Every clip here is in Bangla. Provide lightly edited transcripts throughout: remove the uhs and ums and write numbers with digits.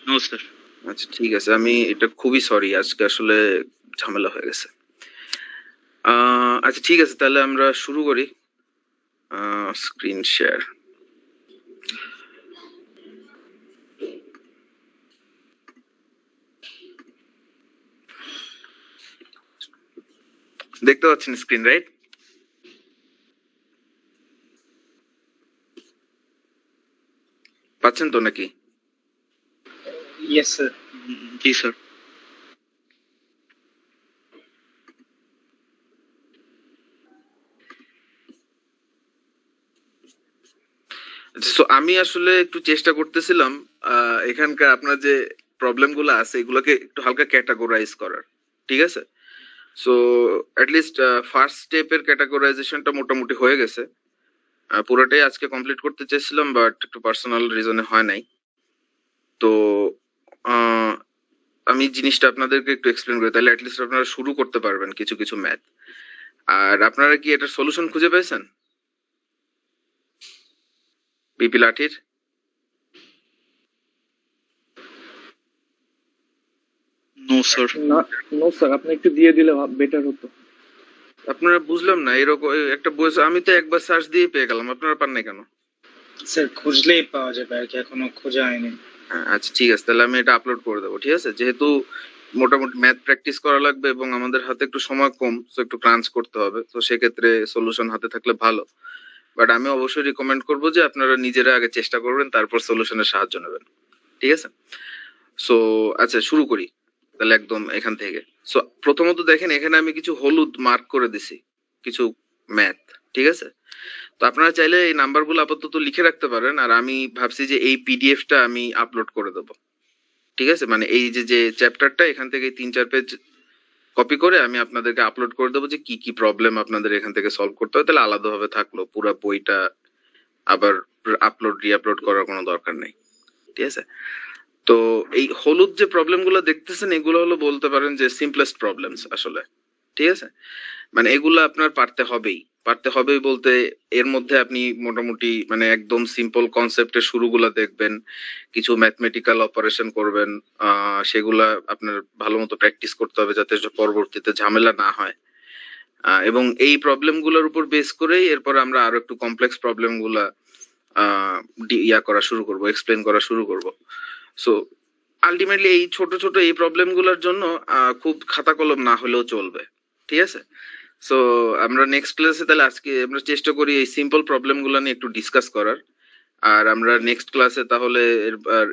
No sir. আচ্ছা ঠিক আছে, আমি এটা খুবই সরি, আজকে আসলে ঝামেলা হয়ে গেছে। আচ্ছা ঠিক আছে, তাহলে আমরা শুরু করি। Screen share. দেখতে পাচ্ছেন স্ক্রিন, রাইট? পাচ্ছেন তো নাকি? Yes sir. জি স্যার। সো আমি আসলে একটু চেষ্টা করতেছিলাম এখানকার আপনার যে প্রবলেম গুলো আছে এগুলোকে একটু হালকা ক্যাটাগরাইজ করার, ঠিক আছে? সো অ্যাটলিস্ট ফার্স্ট স্টেপের ক্যাটাগরাইজেশনটা মোটামুটি হয়ে গেছে। পুরোটাই আজকে কমপ্লিট করতে চেয়েছিলাম, বাট একটু পার্সোনাল রিজনে হয় নাই। তো আমি জিনিসটা আপনাদেরকে একটু এক্সপ্লেন করি, তাহলে অ্যাটলিস্ট আপনারা শুরু করতে পারবেন কিছু কিছু ম্যাথ। আর আপনারা কি এটার সলিউশন খুঁজে পেয়েছেন বিপি লাঠির? No sir. নো স্যার, আপনি একটু দিয়ে দিলে বেটার হতো। আপনারা বুঝলাম না, এরকম একটা বই আমি তো একবার সার্চ দিয়ে পেয়ে গেলাম, আপনারা পান নাই কেন? স্যার খুঁজলেই পাওয়া যাবে আর কি, এখনো খোঁজা হয়নি। আচ্ছা ঠিক আছে, তাহলে আমি এটা আপলোড করে দেবো, ঠিক আছে? যেহেতু মোটামুটি ম্যাথ প্র্যাকটিস করা লাগবে এবং আমাদের হাতে একটু সময় কম, তো একটু ক্রাঞ্চ করতে হবে, তো সেক্ষেত্রে সলিউশন হাতে থাকলে ভালো। বাট আমি অবশ্যই রিকমেন্ড করবো যে আপনারা নিজেরা আগে চেষ্টা করবেন, তারপর সলিউশনের সাহায্য নেবেন, ঠিক আছে? সো আচ্ছা শুরু করি তাহলে একদম এখান থেকে। সো প্রথমত দেখেন, এখানে আমি কিছু হলুদ মার্ক করে দিছি কিছু ম্যাথ, ঠিক আছে? তো আপনারা চাইলে এই নাম্বারগুলো আপাতত লিখে রাখতে পারেন, আর আমি ভাবছি যে এই পিডিএফটা আমি আপলোড করে দেবো, ঠিক আছে? মানে এই যে যে চ্যাপ্টারটা এখান থেকে 3-4 পেজ কপি করে আমি আপনাদেরকে আপলোড করে দেবো, যে কি কি প্রবলেম আপনাদের এখান থেকে সলভ করতে হয়, তাহলে আলাদাভাবে থাকলো, পুরো বইটা আবার আপলোড রিআপলোড করার কোনো দরকার নেই, ঠিক আছে? তো এই হলুদ যে প্রবলেম গুলো দেখতেছেন এগুলো হলো বলতে পারেন যে সিম্পলেস্ট প্রবলেমস আসলে, ঠিক আছে? মানে এগুলো আপনার পারতে হবেই বলতে এর মধ্যে আপনি মোটামুটি মানে একদম সিম্পল কনসেপ্টের শুরুগুলা দেখবেন, কিছু ম্যাথমেটিক্যাল অপারেশন করবেন, সেগুলা আপনার ভালো মতো প্র্যাকটিস করতে হবে যাতে পরবর্তীতে ঝামেলা না হয়। এবং এই প্রবলেম গুলোর উপর বেস করেই এরপর আমরা আরো একটু কমপ্লেক্স প্রবলেম গুলা করা শুরু করব, এক্সপ্লেন করা শুরু করব। সো আলটিমেটলি এই ছোট ছোট এই প্রবলেম গুলোর জন্য খুব খাতা কলম না হলেও চলবে, ঠিক আছে? সো আমরা নেক্সট ক্লাসে তাহলে আজকে আমরা চেষ্টা করি এই সিম্পল প্রবলেম গুলো নিয়ে একটু ডিসকাস করার, আর আমরা নেক্সট ক্লাসে তাহলে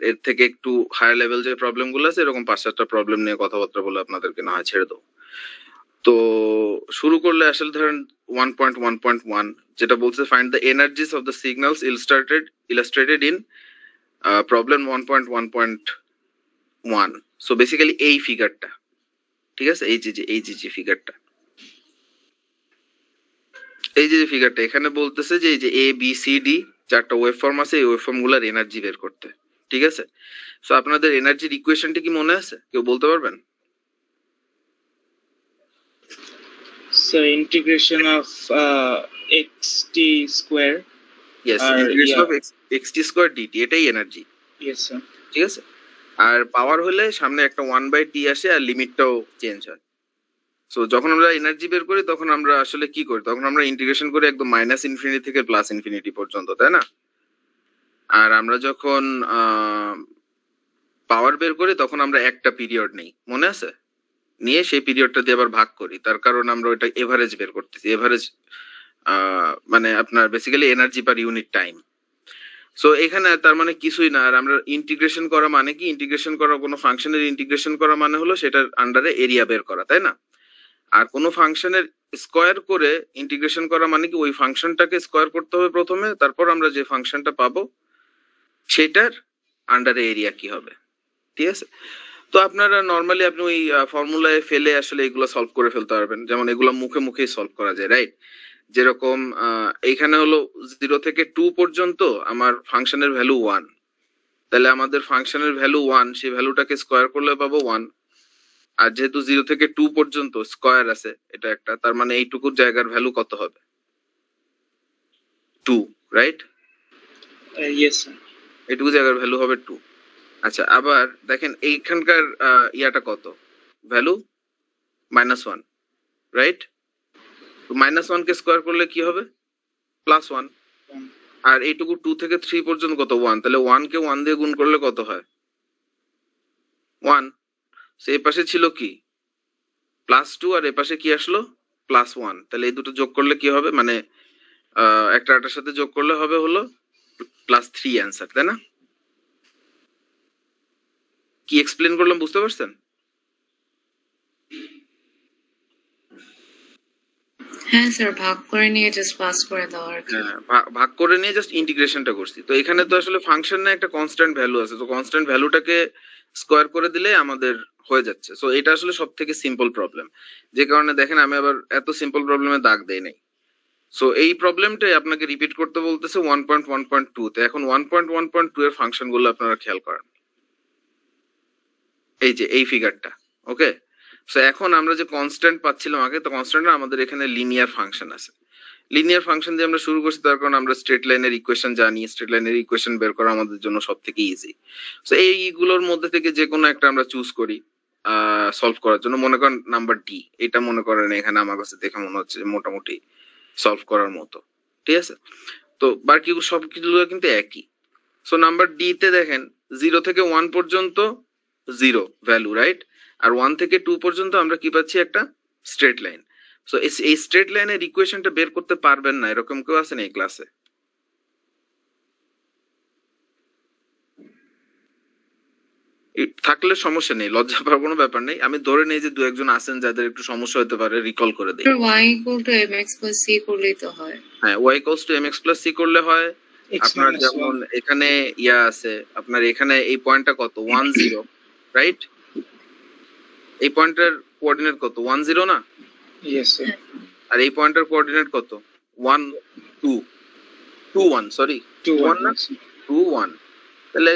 এর থেকে একটু হায়ার লেভেল যে প্রবলেম গুলো আছে এরকম 5-7টা প্রবলেম নিয়ে কথাবার্তা বলে আপনাদেরকে না হয় ছেড়ে দেবো। তো শুরু করলে আসলে ধরেন 1.1.1 যেটা বলছে find the energies of the signals illustrated in problem 1.1.1। So basically এই ফিগারটা, ঠিক আছে? এই যে ফিগারটা, এই যে ফিগারটা এখানে বলতেছে যে এই যে এ বি সি ডি 4টা ওয়েভ ফর্ম আছে, এই ওয়েভ ফর্ম গুলার এনার্জি বের করতে, ঠিক আছে? সো আপনাদের এনার্জির ইকুয়েশনটা কি মনে আছে? কেউ বলতে পারবেন? So integration of xt square. Yes, integration of xt square dt, এটাই এনার্জি। Yes sir. ঠিক আছে? আর পাওয়ার হলে সামনে একটা 1/t আসে আর লিমিটটাও চেঞ্জ হয়। সো যখন আমরা এনার্জি বের করি তখন আমরা আসলে কি করি? তখন আমরা ইন্টিগ্রেশন করি একদম -ইনফিনিটি থেকে +ইনফিনিটি পর্যন্ত, তাই না? আর আমরা যখন পাওয়ার বের করি তখন আমরা একটা পিরিয়ড নেই, মনে আছে? নিয়ে সেই পিরিয়ডটা দিয়ে আবার ভাগ করি, তার কারণ আমরা ওটা এভারেজ বের করতেছি। এভারেজ মানে আপনার basically energy per unit time. So এখানে তার মানে কিছুই না, আর আমরা ইন্টিগ্রেশন করা মানে কি? ইন্টিগ্রেশন করা কোনো ফাংশনের ইন্টিগ্রেশন করা মানে হলো সেটার আন্ডারে এরিয়া বের করা, তাই না? আর কোনো ফাংশনের স্কয়ার করে ইন্টিগ্রেশন করা মানে কি ওই ফাংশনটাকে স্কয়ার করতে হবে প্রথমে, তারপর আমরা যে ফাংশনটা পাবো সেটার আন্ডারে এরিয়া কি হবে, ঠিক আছে? তো আপনারা নরমালি আপনি ওই ফর্মুলায় ফেলে আসলে এগুলো সলভ করে ফেলতে পারবেন, যেমন এগুলো মুখে মুখেই সলভ করা যায়, রাইট? যেরকম এইখানে হলো 0 থেকে 2 পর্যন্ত আমার ফাংশনের ভ্যালু 1, তাহলে আমাদের ফাংশনের ভ্যালু 1, সেই ভ্যালুটাকে স্কয়ার করলে পাবো 1। আর যেহেতু 0 থেকে 2 পর্যন্ত স্কয়ার আছে এটা একটা, তার মানে এইটুকুর জায়গার ভ্যালু কত হবে? 2, রাইট? Yes sir. এইটুকু জায়গার ভ্যালু হবে 2। আচ্ছা, আবার দেখেন এইখানকার ইয়াটা কত, ভ্যালু -1, রাইট? তো -1 কে স্কোয়ার করলে কি হবে? +1। আর এইটুকু 2 থেকে 3 পর্যন্ত কত? 1। তাহলে 1 কে 1 দিয়ে গুণ করলে কত হয়? 1। সো এই পাশে ছিল কি +2, আর এই পাশে কি আসলো? +1। তাহলে এই দুটো যোগ করলে কি হবে, মানে একটার সাথে যোগ করলে হবে হলো +3 অ্যান্সার, তাই না? কি এক্সপ্লেন করলাম বুঝতে পারছেন? হ্যাঁ স্যার, ভাগ করে নিয়ে জাস্ট পাস করে দাও আর কি। হ্যাঁ, ভাগ করে নিয়ে জাস্ট ইন্টিগ্রেশনটা করছি। তো এখানে তো আসলে ফাংশনে একটা কনস্ট্যান্ট ভ্যালু আছে, তো কনস্ট্যান্ট ভ্যালুটাকে স্কোয়ার করে দিলে আমাদের হয়ে যাচ্ছে। সো এটা আসলে সব থেকে সিম্পল প্রবলেম, যে কারণে দেখেন আমি আবার এত সিম্পল প্রবলেমে দাগ দেই নাই। সো এই প্রবলেমটাই আপনাকে রিপিট করতে বলতেছে 1.1.2 তে। এখন 1.1.2 এর ফাংশন গুলো আপনারা খেয়াল করেন, এই যে এই ফিগারটা, ওকে? সো এখন আমরা যে কনস্ট্যান্ট পাচ্ছিলাম আগে, তো কনস্ট্যান্ট আমাদের এখানে লিনিয়ার ফাংশন আছে। লিনিয়ার ফাংশন দিয়ে আমরা শুরু করছি, তার কারণ আমরা স্ট্রেট লাইনের ইকুয়েশন জানি, স্ট্রেট লাইনের ইকুয়েশন বের করা আমাদের জন্য সব থেকে ইজি। সো এইগুলোর মধ্যে থেকে যে কোনো একটা আমরা চুজ করি সলভ করার জন্য। মনে করেন নাম্বার ডি, এটা মনে করেন এখানে আমার কাছে দেখে মনে হচ্ছে মোটামুটি সলভ করার মতো, ঠিক আছে? তো বাকি সব কিছুগুলো কিন্তু একই। সো নাম্বার ডি তে দেখেন 0 থেকে 1 পর্যন্ত 0 ভ্যালু, রাইট? আর 1 থেকে 2 পর্যন্ত আমরা কি পাচ্ছি? একটা স্ট্রেট লাইন। সো এই স্ট্রেট লাইনের ইকুয়েশনটা বের করতে পারবেন না এরকম কেউ আছেন এই ক্লাসে? থাকলে সমস্যা নেই, লজ্জা পাওয়ার কোনো ব্যাপার নেই। আমি ধরে নেই যে 2-1 আছেন যাদের একটু সমস্যা হতে পারে, রিকল করে দেই। y = mx + c করলেই তো হয়। হ্যাঁ, y = mx + c করলে হয়। আপনার যেমন এখানে ইয়া আছে, আপনার এখানে এই পয়েন্টটা কত? 1 0, রাইট? এই পয়েন্টের কোঅর্ডিনেট কত? 1 0 না? Yes sir. আর এই পয়েন্টের কোঅর্ডিনেট কত? 1 2 2 1, সরি 2 1 না, 2 1। তাহলে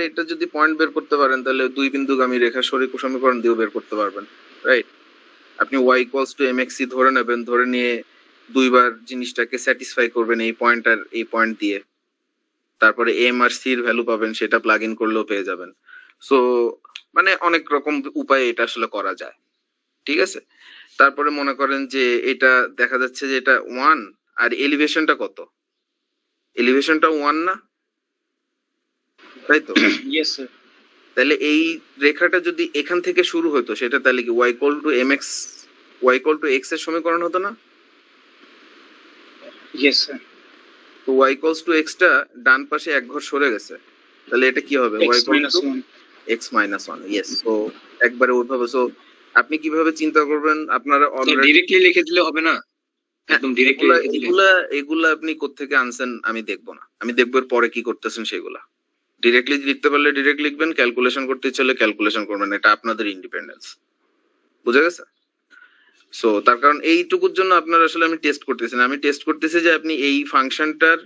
এটা যদি পয়েন্ট বের করতে পারেন, তাহলে দুই বিন্দুগামী রেখা সমীকরণ দিয়েও বের করতে পারবেন, রাইট? আপনি y = mx c ধরে নেবেন, ধরে নিয়ে দুইবার জিনিসটাকে স্যাটিসফাই করবেন এই পয়েন্ট আর এই পয়েন্ট দিয়ে, তারপরে m আর c এর ভ্যালু পাবেন, সেটা প্লাগ ইন করলেও পেয়ে যাবেন। সো মানে অনেক রকম উপায়ে এটা আসলে করা যায়, ঠিক আছে? তারপরে মনে করেন যে এটা দেখা যাচ্ছে যে এটা 1, আর এলিভেশনটা কত? এলিভেশনটা 1 না, তাই তো? Yes sir. তাহলে এই রেখাটা যদি এখান থেকে শুরু হতো, সেটা তাহলে কি y = mx, y = x এর সমীকরণ হতো না? Yes sir. তো y = x টা ডান পাশে এক ঘর সরে গেছে, তাহলে এটা কি হবে? y = x - 1। ইয়েস। সো একবারে ওইভাবে। সো আপনি কিভাবে চিন্তা করবেন? আপনারা অলরেডি ডিরেক্টলি লিখে দিলে হবে না, একদম ডিরেক্টলি লিখে দিলে। এগুলা আপনি কোত্থেকে আনছেন আমি দেখবো না, আমি দেখবো এর পরে কি করতেছেন সেগুলা। ডিরেক্টলি লিখতে পারলে ডিরেক্ট লিখবেন, ক্যালকুলেশন করতে চলে ক্যালকুলেশন করবেন, এটা আপনাদের ইন্ডিপেন্ডেন্স, বুঝা গেছে? সো তার কারণ এইটুকুর জন্য আপনার আসলে আমি টেস্ট করতেছি না, আমি টেস্ট করতেছি যে আপনি এই ফাংশনটার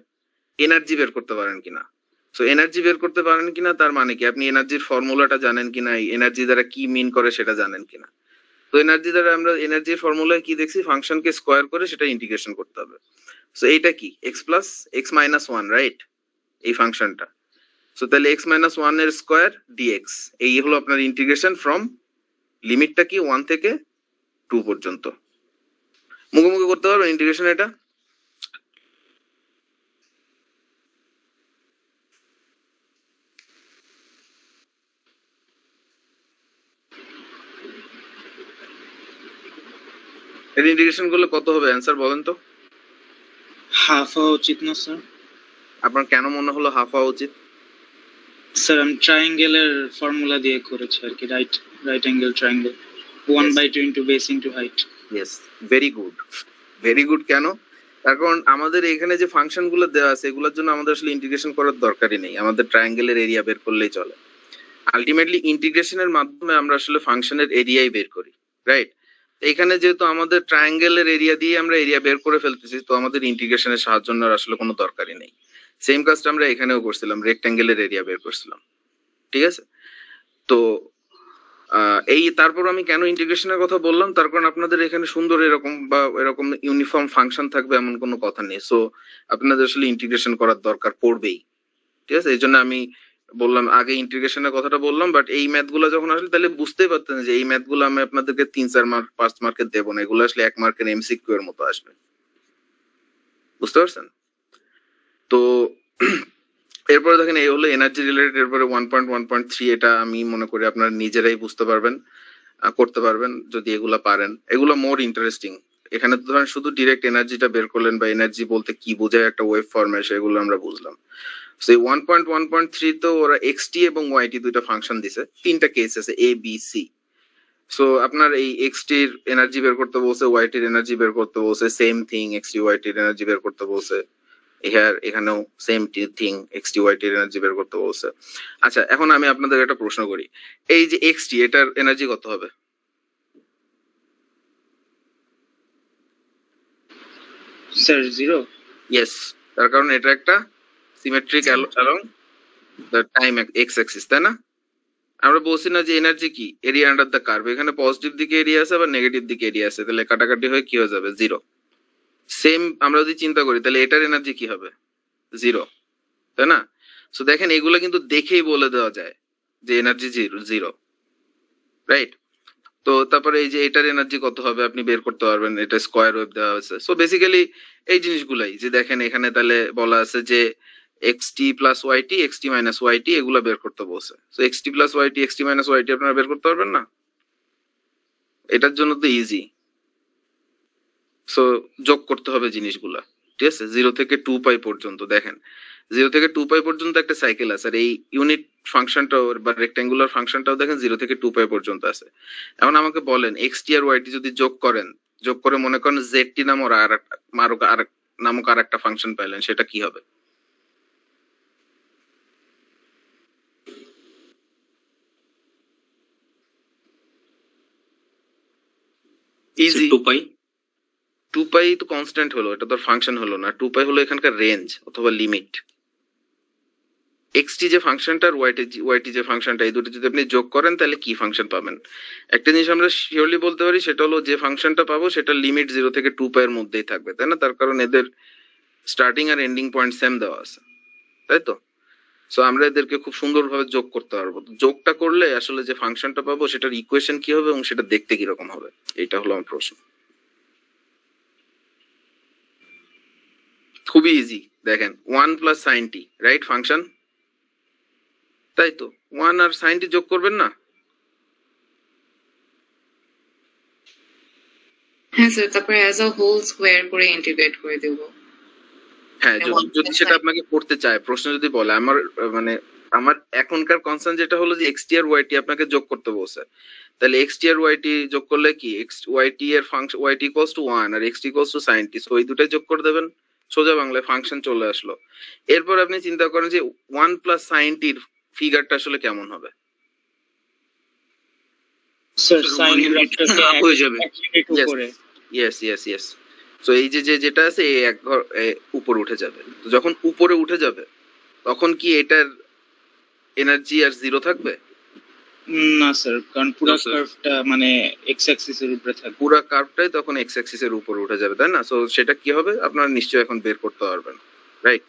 এনার্জি বের করতে পারেন কিনা। সো এনার্জি বের করতে পারেন কিনা তার মানে কি, আপনি এনার্জির ফর্মুলাটা জানেন কিনা, এনার্জি দ্বারা কি মিন করে সেটা জানেন কিনা। তো এনার্জি দ্বারা আমরা এনার্জির ফর্মুলায় কি দেখছি? ফাংশনকে স্কোয়ার করে সেটা ইন্টিগ্রেশন করতে হবে। সো এইটা কি? x + x - 1, right? এই ফাংশনটা। সো তাহলে x - 1 এর স্কোয়ার dx, এই হলো আপনার ইন্টিগ্রেশন ফ্রম লিমিটটা কি 1 থেকে 2 পর্যন্ত। মুখে করতে পারবেন ইন্টিগ্রেশন এটা? এর ইন্টিগ্রেশন করলে কত হবে অ্যান্সার বলেন তো? হাফ হওয়া উচিত না স্যার? আপনার কেন মনে হলো হাফ হওয়া উচিত? স্যার আমি ট্রায়াঙ্গেলের ফর্মুলা দিয়ে করেছি আর কি, right angle triangle 1/2 into base into height. Yes, very good, very good. কেন? তার কারণ আমাদের এখানে যে ফাংশন গুলো দেওয়া আছে এগুলোর জন্য আমাদের আসলে ইন্টিগ্রেশন করার দরকারই নেই, আমাদের ট্রায়াঙ্গেলের এরিয়া বের করলেই চলে। আলটিমেটলি ইন্টিগ্রেশনের মাধ্যমে আমরা আসলে ফাংশনের এরিয়াই বের করি, রাইট? এখানে যেহেতু আমাদের ট্রায়াঙ্গেলের এরিয়া দিয়ে আমরা এরিয়া বের করে ফেলতেছি, তো আমাদের ইন্টিগ্রেশনের সাহায্য নেওয়ার আসলে কোনো দরকারই নেই। সেম কাজটা আমরা এখানেও করছিলাম, রেক্ট্যাঙ্গেলের এরিয়া বের করছিলাম, ঠিক আছে? তো এই তারপর আমি কেন ইন্টিগ্রেশনের কথা বললাম, তার কারণ আপনাদের এখানে সুন্দর এরকম বা এরকম ইউনিফর্ম ফাংশন থাকবে এমন কোনো কথা নেই। সো আপনাদের আসলে ইন্টিগ্রেশন করার দরকার পড়বেই, ঠিক আছে? এই জন্য আমি বললাম আগে ইন্টিগ্রেশনের কথাটা বললাম, বাট এই ম্যাথ গুলো যখন আসলে তাহলে বুঝতেই পারতেন যে এই ম্যাথ গুলো আমি আপনাদেরকে 3-4 মার্ক 5 মার্কের দেবো না, এগুলো আসলে 1 মার্কের এমসিকিউ এর মতো আসবে, বুঝতে পারছেন? তো এরপরে দেখেন এই হলো এনার্জি রিলেটেড। এরপরে 1.1.3 এটা আমি মনে করি আপনারা নিজেরাই বুঝতে পারবেন, করতে পারবেন যদি এগুলা পারেন। এগুলো মোর ইন্টারেস্টিং। এখানে তো ধরেন শুধু ডিরেক্ট এনার্জিটা বের করলেন বা এনার্জি বলতে কি বোঝায় একটা ওয়েভ ফর্মে, সেগুলো আমরা বুঝলাম। সেই 1.1.3 তো ওরা এক্সটি এবং ওয়াইটি দুইটা ফাংশন দিছে, তিনটা কেস আছে এ বি সি। সো আপনার এই এক্সটির এনার্জি বের করতে বলছে, ওয়াইটির এনার্জি বের করতে বলছে, সেম থিং এক্সটি ওয়াইটির এনার্জি বের করতে বলছে, এখানেও সেম থিং এক্সটি ওয়াইটির এনার্জি বের করতে বলছে। আচ্ছা, এখন আমি আপনাদের একটা প্রশ্ন করি, এই যে এক্সটি এটার এনার্জি কত হবে? স্যার 0। ইয়েস, তার কারণ এটা একটা symmetric along the time x Axis, তাই না? আমরা বলছি না যে এনার্জি কি এরিয়া আন্ডার দ্য কার্ভ, এখানে পজিটিভ দিকে এরিয়া আছে আবার নেগেটিভ দিকে এরিয়া আছে, তাহলে কাটাকাটি হয়ে কি হয়ে যাবে? 0। সেম আমরা যদি চিন্তা করি তাহলে এটার এনার্জি কি হবে? 0, তাই না? সো দেখেন এগুলো কিন্তু দেখেই বলে দেওয়া যায় যে এনার্জি 0, রাইট? তো তারপরে এই যে এটার এনার্জি কত হবে আপনি বের করতে পারবেন, এটা স্কয়ার ওয়েভ দেওয়া হয়েছে। সো বেসিক্যালি এই জিনিসগুলাই যে দেখেন এখানে তাহলে বলা আছে যে এক্সটি প্লাস ওয়াইটি এক্সটি মাইনাস ওয়াইটি এগুলা বের করতে বলছে। সো এক্সটি প্লাস ওয়াইটি এক্সটি মাইনাস ওয়াইটি আপনারা বের করতে পারবেন না? এটার জন্য তো ইজি। সো যোগ করতে হবে জিনিসগুলা, ঠিক আছে? 0 থেকে 2 পাই পর্যন্ত। দেখেন 0 থেকে 2 পাই পর্যন্ত একটা সাইকেল আছে, আর এই ইউনিট ফাংশনটাও বা রেক্ট্যাঙ্গুলার ফাংশনটাও দেখেন 0 থেকে 2 পাই পর্যন্ত আছে। এখন আমাকে বলেন এক্সটি আর ওয়াইটি যদি যোগ করেন, যোগ করে মনে করেন জেডটি নামক আর একটা ফাংশন পাইলেন, সেটা কি হবে? ইজি। 2 পাই 2 পাই তো কনস্ট্যান্ট হলো, এটা তো ফাংশন হলো না। 2 পাই হলো এখানকার রেঞ্জ অথবা লিমিট। এক্সটি যে ফাংশনটা আর ওয়াইটি যে ফাংশনটা, এই দুটো যদি আপনি যোগ করেন তাহলে কি ফাংশন পাবেন? একটা জিনিস আমরা শিওরলি বলতে পারি, সেটা হলো যে ফাংশনটা পাবো সেটা লিমিট 0 থেকে 2 পাই এর মধ্যেই থাকবে, তাই না? তার কারণ এদের স্টার্টিং আর এন্ডিং পয়েন্ট সেম দেওয়া আছে, তাই তো? সো আমরা এদেরকে খুব সুন্দরভাবে যোগ করতে পারবো। যোগটা করলে আসলে যে ফাংশনটা পাবো সেটার ইকুয়েশন কি হবে এবং সেটা দেখতে কিরকম হবে, এইটা হলো আমার প্রশ্ন। খুবই ইজি। দেখেন 1 প্লাস সাইন টি, রাইট ফাংশন, তাই তো? 1 আর সাইন টি যোগ করবেন না? হ্যাঁ স্যার, তারপরে অ্যাজ আ হোল স্কোয়ার করে ইন্টিগ্রেট করে দেব। হ্যাঁ, যদি সেটা আপনাকে করতে চায়, প্রশ্ন যদি বলে, আমার এখনকার কনসার্ন যেটা হলো যে এক্সটি আর ওয়াইটি আপনাকে যোগ করতে বলছে, তাহলে এক্সটি আর ওয়াইটি যোগ করলে কি ওয়াইটি এর ফাংশন ওয়াইটি ইকুয়ালস টু 1 আর X T equals to sine T, so এই দুটাই যোগ করে দেবেন, সোজা বাংলায় ফাংশন চলে আসলো। এরপর আপনি চিন্তা করেন যে 1 প্লাস সাইন টির ফিগারটা আসলে কেমন হবে? স্যার সাইন হাফ হয়ে যাবে। ইয়েস। সো এই যে যেটা আছে এই এক ঘর উপরে উঠে যাবে। তো যখন উপরে উঠে যাবে তখন কি এটার এনার্জি আর 0 থাকবে? না স্যার, কারণ পুরো কার্ভটা মানে এক্স অ্যাক্সিস এর উপরে থাকবে। পুরো কার্ভটাই তখন এক্স অ্যাক্সিস এর উপরে উঠে যাবে, তাই না? সো সেটা কি হবে আপনারা নিশ্চয়ই এখন বের করতে পারবেন, রাইট?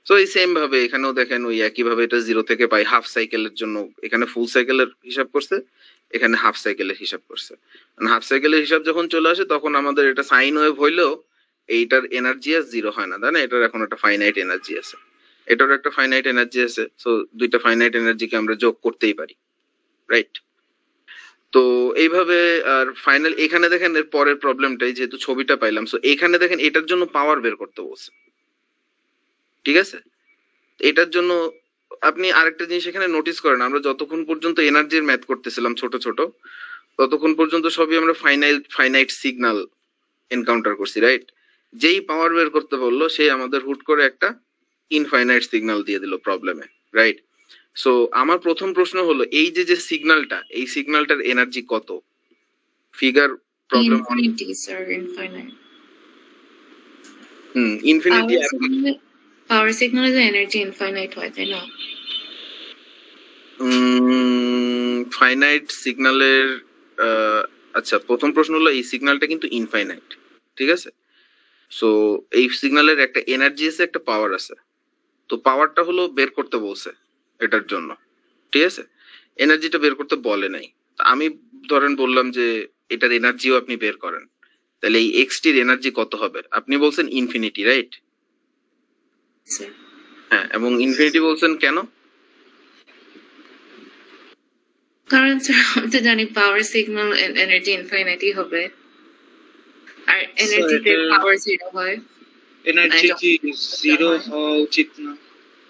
সো এই সেম ভাবে এখানেও দেখেন ওই একই ভাবে এটা 0 থেকে পাই হাফ সাইকেলের জন্য, এখানে ফুল সাইকেলের হিসাব করছে, এখানে হাফ সাইকেলের হিসাব করছে। হাফ সাইকেলের হিসাব যখন চলে আসে তখন আমাদের এটা সাইন ওয়েভ হইলেও এইটার এনার্জি আর 0 হয় না, তাই না? এটার এখন একটা ফাইনাইট এনার্জি আছে, এটারও একটা ফাইনাইট এনার্জি আছে। সো দুইটা ফাইনাইট এনার্জিকে আমরা যোগ করতেই পারি, রাইট? তো এইভাবে আর ফাইনাল এখানে দেখেন এর পরের প্রবলেমটাই, যেহেতু ছবিটা পাইলাম, সো এখানে দেখেন এটার জন্য পাওয়ার বের করতে বলছে, ঠিক আছে? এটার জন্য আপনি আরেকটা জিনিস এখানে নোটিস করেন, আমরা যতক্ষণ পর্যন্ত এনার্জির ম্যাথ করতেছিলাম ছোট ছোট, ততক্ষণ পর্যন্ত সবই আমরা ফাইনাইট সিগন্যাল এনকাউন্টার করছি, রাইট? যেই পাওয়ার বের করতে বললো সেই আমাদের হুট করে একটা ইনফাইনাইট সিগন্যাল দিয়ে দিল প্রবলেমে, রাইট? সো আমার প্রথম প্রশ্ন হলো এই যে সিগন্যালটা, এই সিগন্যালটার এনার্জি কত? Figure problem infinity sir, infinite. Infinity. Power সিগন্যালে এনার্জি ইনফাইনাইট হয়, তাই না? ফাইনাইট সিগন্যালের আচ্ছা, প্রথম প্রশ্ন হলো এই সিগন্যালটা কিন্তু ইনফাইনাইট, ঠিক আছে? সো এই সিগন্যালের একটা এনার্জি আছে, একটা পাওয়ার আছে। তো পাওয়ারটা হলো বের করতে বলছে, এটার জন্য, ঠিক আছে? এনার্জিটা বের করতে বলে নাই। আমি ধরেন বললাম যে এটার এনার্জিও আপনি বের করেন, তাহলে এই এক্সটির এনার্জি কত হবে? আপনি বলছেন ইনফিনিটি, রাইট? sir. হ্যাঁ, এবং ইনফিনিটি বলছেন কেন? কারণ স্যার আমি তো জানি পাওয়ার সিগন্যাল এন্ড এনার্জি ইনফিনিটি হবে, আর এনার্জিতে পাওয়ার জিরো হয়। এনার্জি কি জিরো হওয়া উচিত না?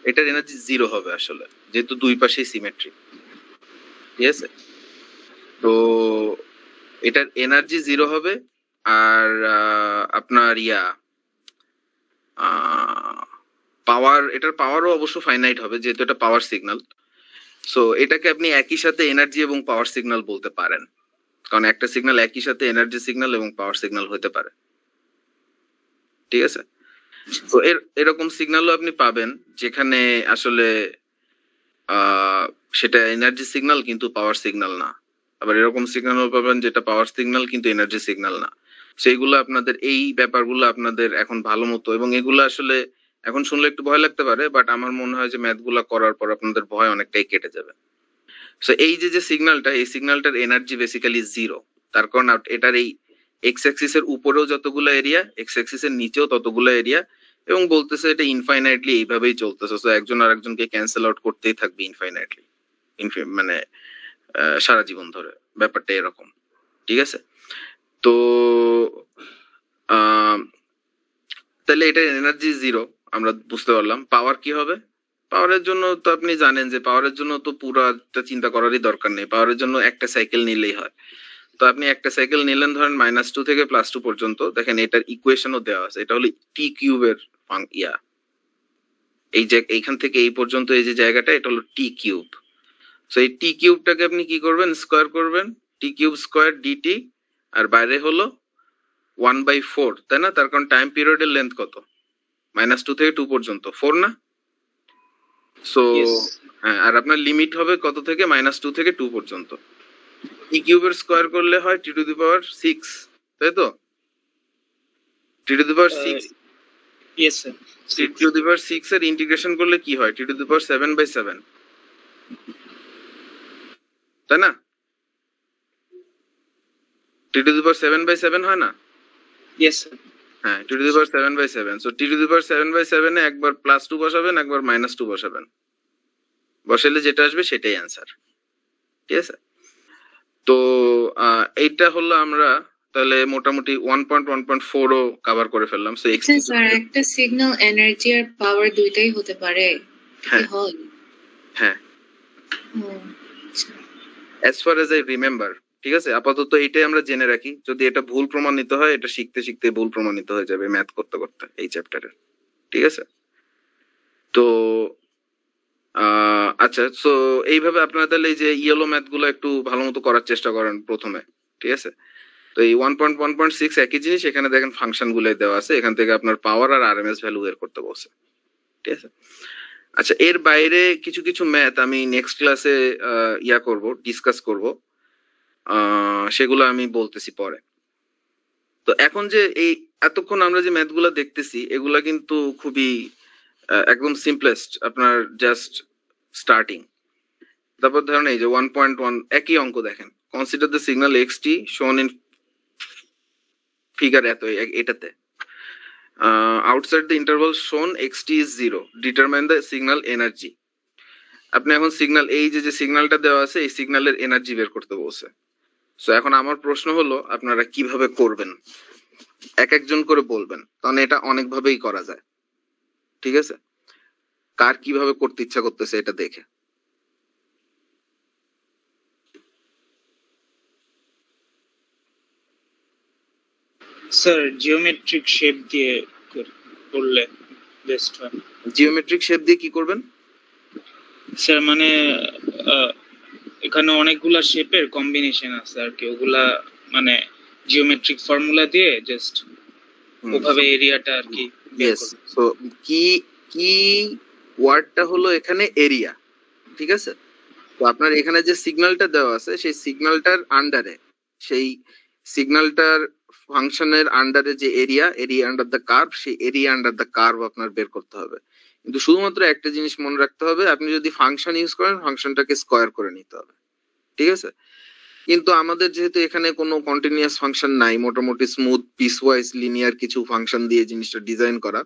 এটার এনার্জি জিরো হবে আসলে, যেহেতু দুই পাশেই সিমেট্রি, ঠিক আছে? তো এটার এনার্জি জিরো হবে, আর আপনার পাওয়ার, এটার পাওয়ারও অবশ্য ফাইনাইট হবে যেহেতু এটা পাওয়ার সিগন্যাল। সো এটাকে আপনি একই সাথে এনার্জি এবং পাওয়ার সিগন্যাল বলতে পারেন, কারণ একটা সিগন্যাল একই সাথে এনার্জি সিগন্যাল এবং পাওয়ার সিগন্যাল হতে পারে, ঠিক আছে? তো এরকম সিগন্যালও আপনি পাবেন যেখানে আসলে সেটা এনার্জি সিগন্যাল কিন্তু পাওয়ার সিগন্যাল না। আবার এরকম সিগন্যালও পাবেন যেটা পাওয়ার সিগন্যাল কিন্তু এনার্জি সিগন্যাল না। সেইগুলো আপনাদের, এই ব্যাপারগুলো আপনাদের এখন ভালো মতো, এবং এগুলো আসলে এখন শুনলে একটু ভয় লাগতে পারে, বাট আমার মনে হয় যে ম্যাথ গুলা করার পর আপনাদের ভয় অনেকটাই কেটে যাবে। সো এই যে সিগন্যালটা, এই সিগন্যালটার এনার্জি বেসিক্যালি জিরো, তার কারণ এটার এই এক্স অ্যাক্সিস এর উপরেও যতগুলো এরিয়া, এক্স অ্যাক্সিস এর নিচেও ততগুলো এরিয়া, এবং বলতেছে এটা ইনফাইনাইটলি এইভাবেই চলতেছে। সো একজন আরেকজনকে ক্যান্সেল আউট করতেই থাকবে ইনফাইনাইটলি, মানে সারা জীবন ধরে, ব্যাপারটা এরকম, ঠিক আছে? তো তাহলে এটা এনার্জি জিরো আমরা বুঝতে পারলাম। পাওয়ার কি হবে? পাওয়ারের জন্য তো আপনি জানেন যে পাওয়ারের জন্য তো পুরোটা চিন্তা করারই দরকার নেই, পাওয়ারের জন্য একটা সাইকেল নিলেই হয়। তো আপনি একটা সাইকেল নিলেন ধরেন -2 থেকে +2 পর্যন্ত, দেখেন এটার ইকুয়েশনও দেওয়া আছে, এটা হলো টি কিউবের এই যে এইখান থেকে এই পর্যন্ত এই যে জায়গাটা, এটা হলো টি কিউব। সো এই টি কিউবটাকে আপনি কি করবেন? স্কোয়ার করবেন, টি কিউব স্কোয়ার ডিটি, আর বাইরে হলো 1/4, তাই না? তার কারণ টাইম পিরিয়ডের লেন্থ কত? -2 থেকে 2 পর্যন্ত 4 না? সো হ্যাঁ, আর আপনার লিমিট হবে কত থেকে? -2 থেকে 2 পর্যন্ত। টি কিউবের স্কোয়ার করলে হয় t⁶, তাই তো? t⁶, yes sir. t⁶ এর ইন্টিগ্রেশন করলে কি হয়? t⁷/7, তাই না? t⁷/7 হয় না? Yes sir. হ্যাঁ, t⁷/7। সো t⁷/7 এ একবার +2 বসাবেন, একবার -2 বসাবেন, বসালে যেটা আসবে সেটাই অ্যান্সার, ঠিক আছে? তো এইটা হলো আমরা তাহলে মোটামুটি 1.1.4 ও কভার করে ফেললাম। সো স্যার একটা সিগন্যাল এনার্জি আর পাওয়ার দুইটাই হতে পারে, হ্যাঁ হয়? হ্যাঁ, as far as I remember, ঠিক আছে? আপাতত এইটাই আমরা জেনে রাখি, যদি এটা ভুল প্রমাণিত হয়, এটা শিখতে শিখতে ভুল প্রমাণিত হয়ে যাবে ম্যাথ করতে করতে এই চ্যাপ্টারে, ঠিক আছে? তো আচ্ছা, সো এইভাবে আপনারা তাহলে এই যে ইয়েলো ম্যাথ গুলো একটু ভালো মতো করার চেষ্টা করেন প্রথমে, ঠিক আছে? তো এই 1.1.6 একই জিনিস, এখানে দেখেন ফাংশন গুলো দেওয়া আছে, এখান থেকে আপনার পাওয়ার আর আরএমএস ভ্যালু বের করতে বলছে, ঠিক আছে? আচ্ছা, এর বাইরে কিছু কিছু ম্যাথ আমি নেক্সট ক্লাসে করব, ডিসকাস করব, সেগুলো আমি বলতেছি পরে। তো এখন যে এই এতক্ষণ আমরা যে ম্যাথ গুলা দেখতেছি, এগুলা কিন্তু খুবই একদম সিম্পলেস্ট, আপনার জাস্ট স্টার্টিং। তারপর ধরেন এই যে 1.1 একই অঙ্ক দেখেন, কনসিডার দ্য সিগন্যাল xt শোন ইন ফিগার এটাতে আউটসাইড দ্য ইন্টারভাল শোন xt is 0, determine the signal energy. আপনি এখন সিগন্যাল, এই যে সিগন্যালটা দেওয়া আছে, এই সিগন্যালের এনার্জি বের করতে বলছে। সো এখন আমার প্রশ্ন হলো আপনারা কিভাবে করবেন, এক একজন করে বলবেন, কারণ এটা অনেকভাবেই করা যায়, ঠিক আছে? কার কিভাবে করতে ইচ্ছা করতেছে এটা দেখে। স্যার জিওমেট্রিক শেপ দিয়ে করলে বেস্ট হয়। জিওমেট্রিক শেপ দিয়ে কি করবেন? স্যার মানে এখানে অনেকগুলা শেপের কম্বিনেশন আছে আর কি, ওগুলা মানে জিওমেট্রিক ফর্মুলা দিয়ে জাস্ট ওভাবে এরিয়াটা আর কি। ইয়েস, সো কি ওয়ার্ডটা হলো এখানে এরিয়া, ঠিক আছে? তো আপনার এখানে যে সিগন্যালটা দেওয়া আছে, সেই সিগন্যালটার আন্ডারে, সেই সিগন্যালটার ফাংশনের আন্ডারে যে এরিয়া আন্ডার দ্য কার্ভ, সেই এরিয়া আন্ডার দ্য কার্ভ আপনার বের করতে হবে। কিন্তু শুধুমাত্র একটা জিনিস মনে রাখতে হবে, আপনি যদি ফাংশন ইউজ করেন ফাংশনটাকে স্কোয়ার করে নিতে হবে, ঠিক আছে? কিন্তু আমাদের যেহেতু এখানে কোনো কন্টিনিউয়াস ফাংশন নাই, মোটামুটি স্মুথ পিসওয়াইজ লিনিয়ার কিছু ফাংশন দিয়ে জিনিসটা ডিজাইন করা,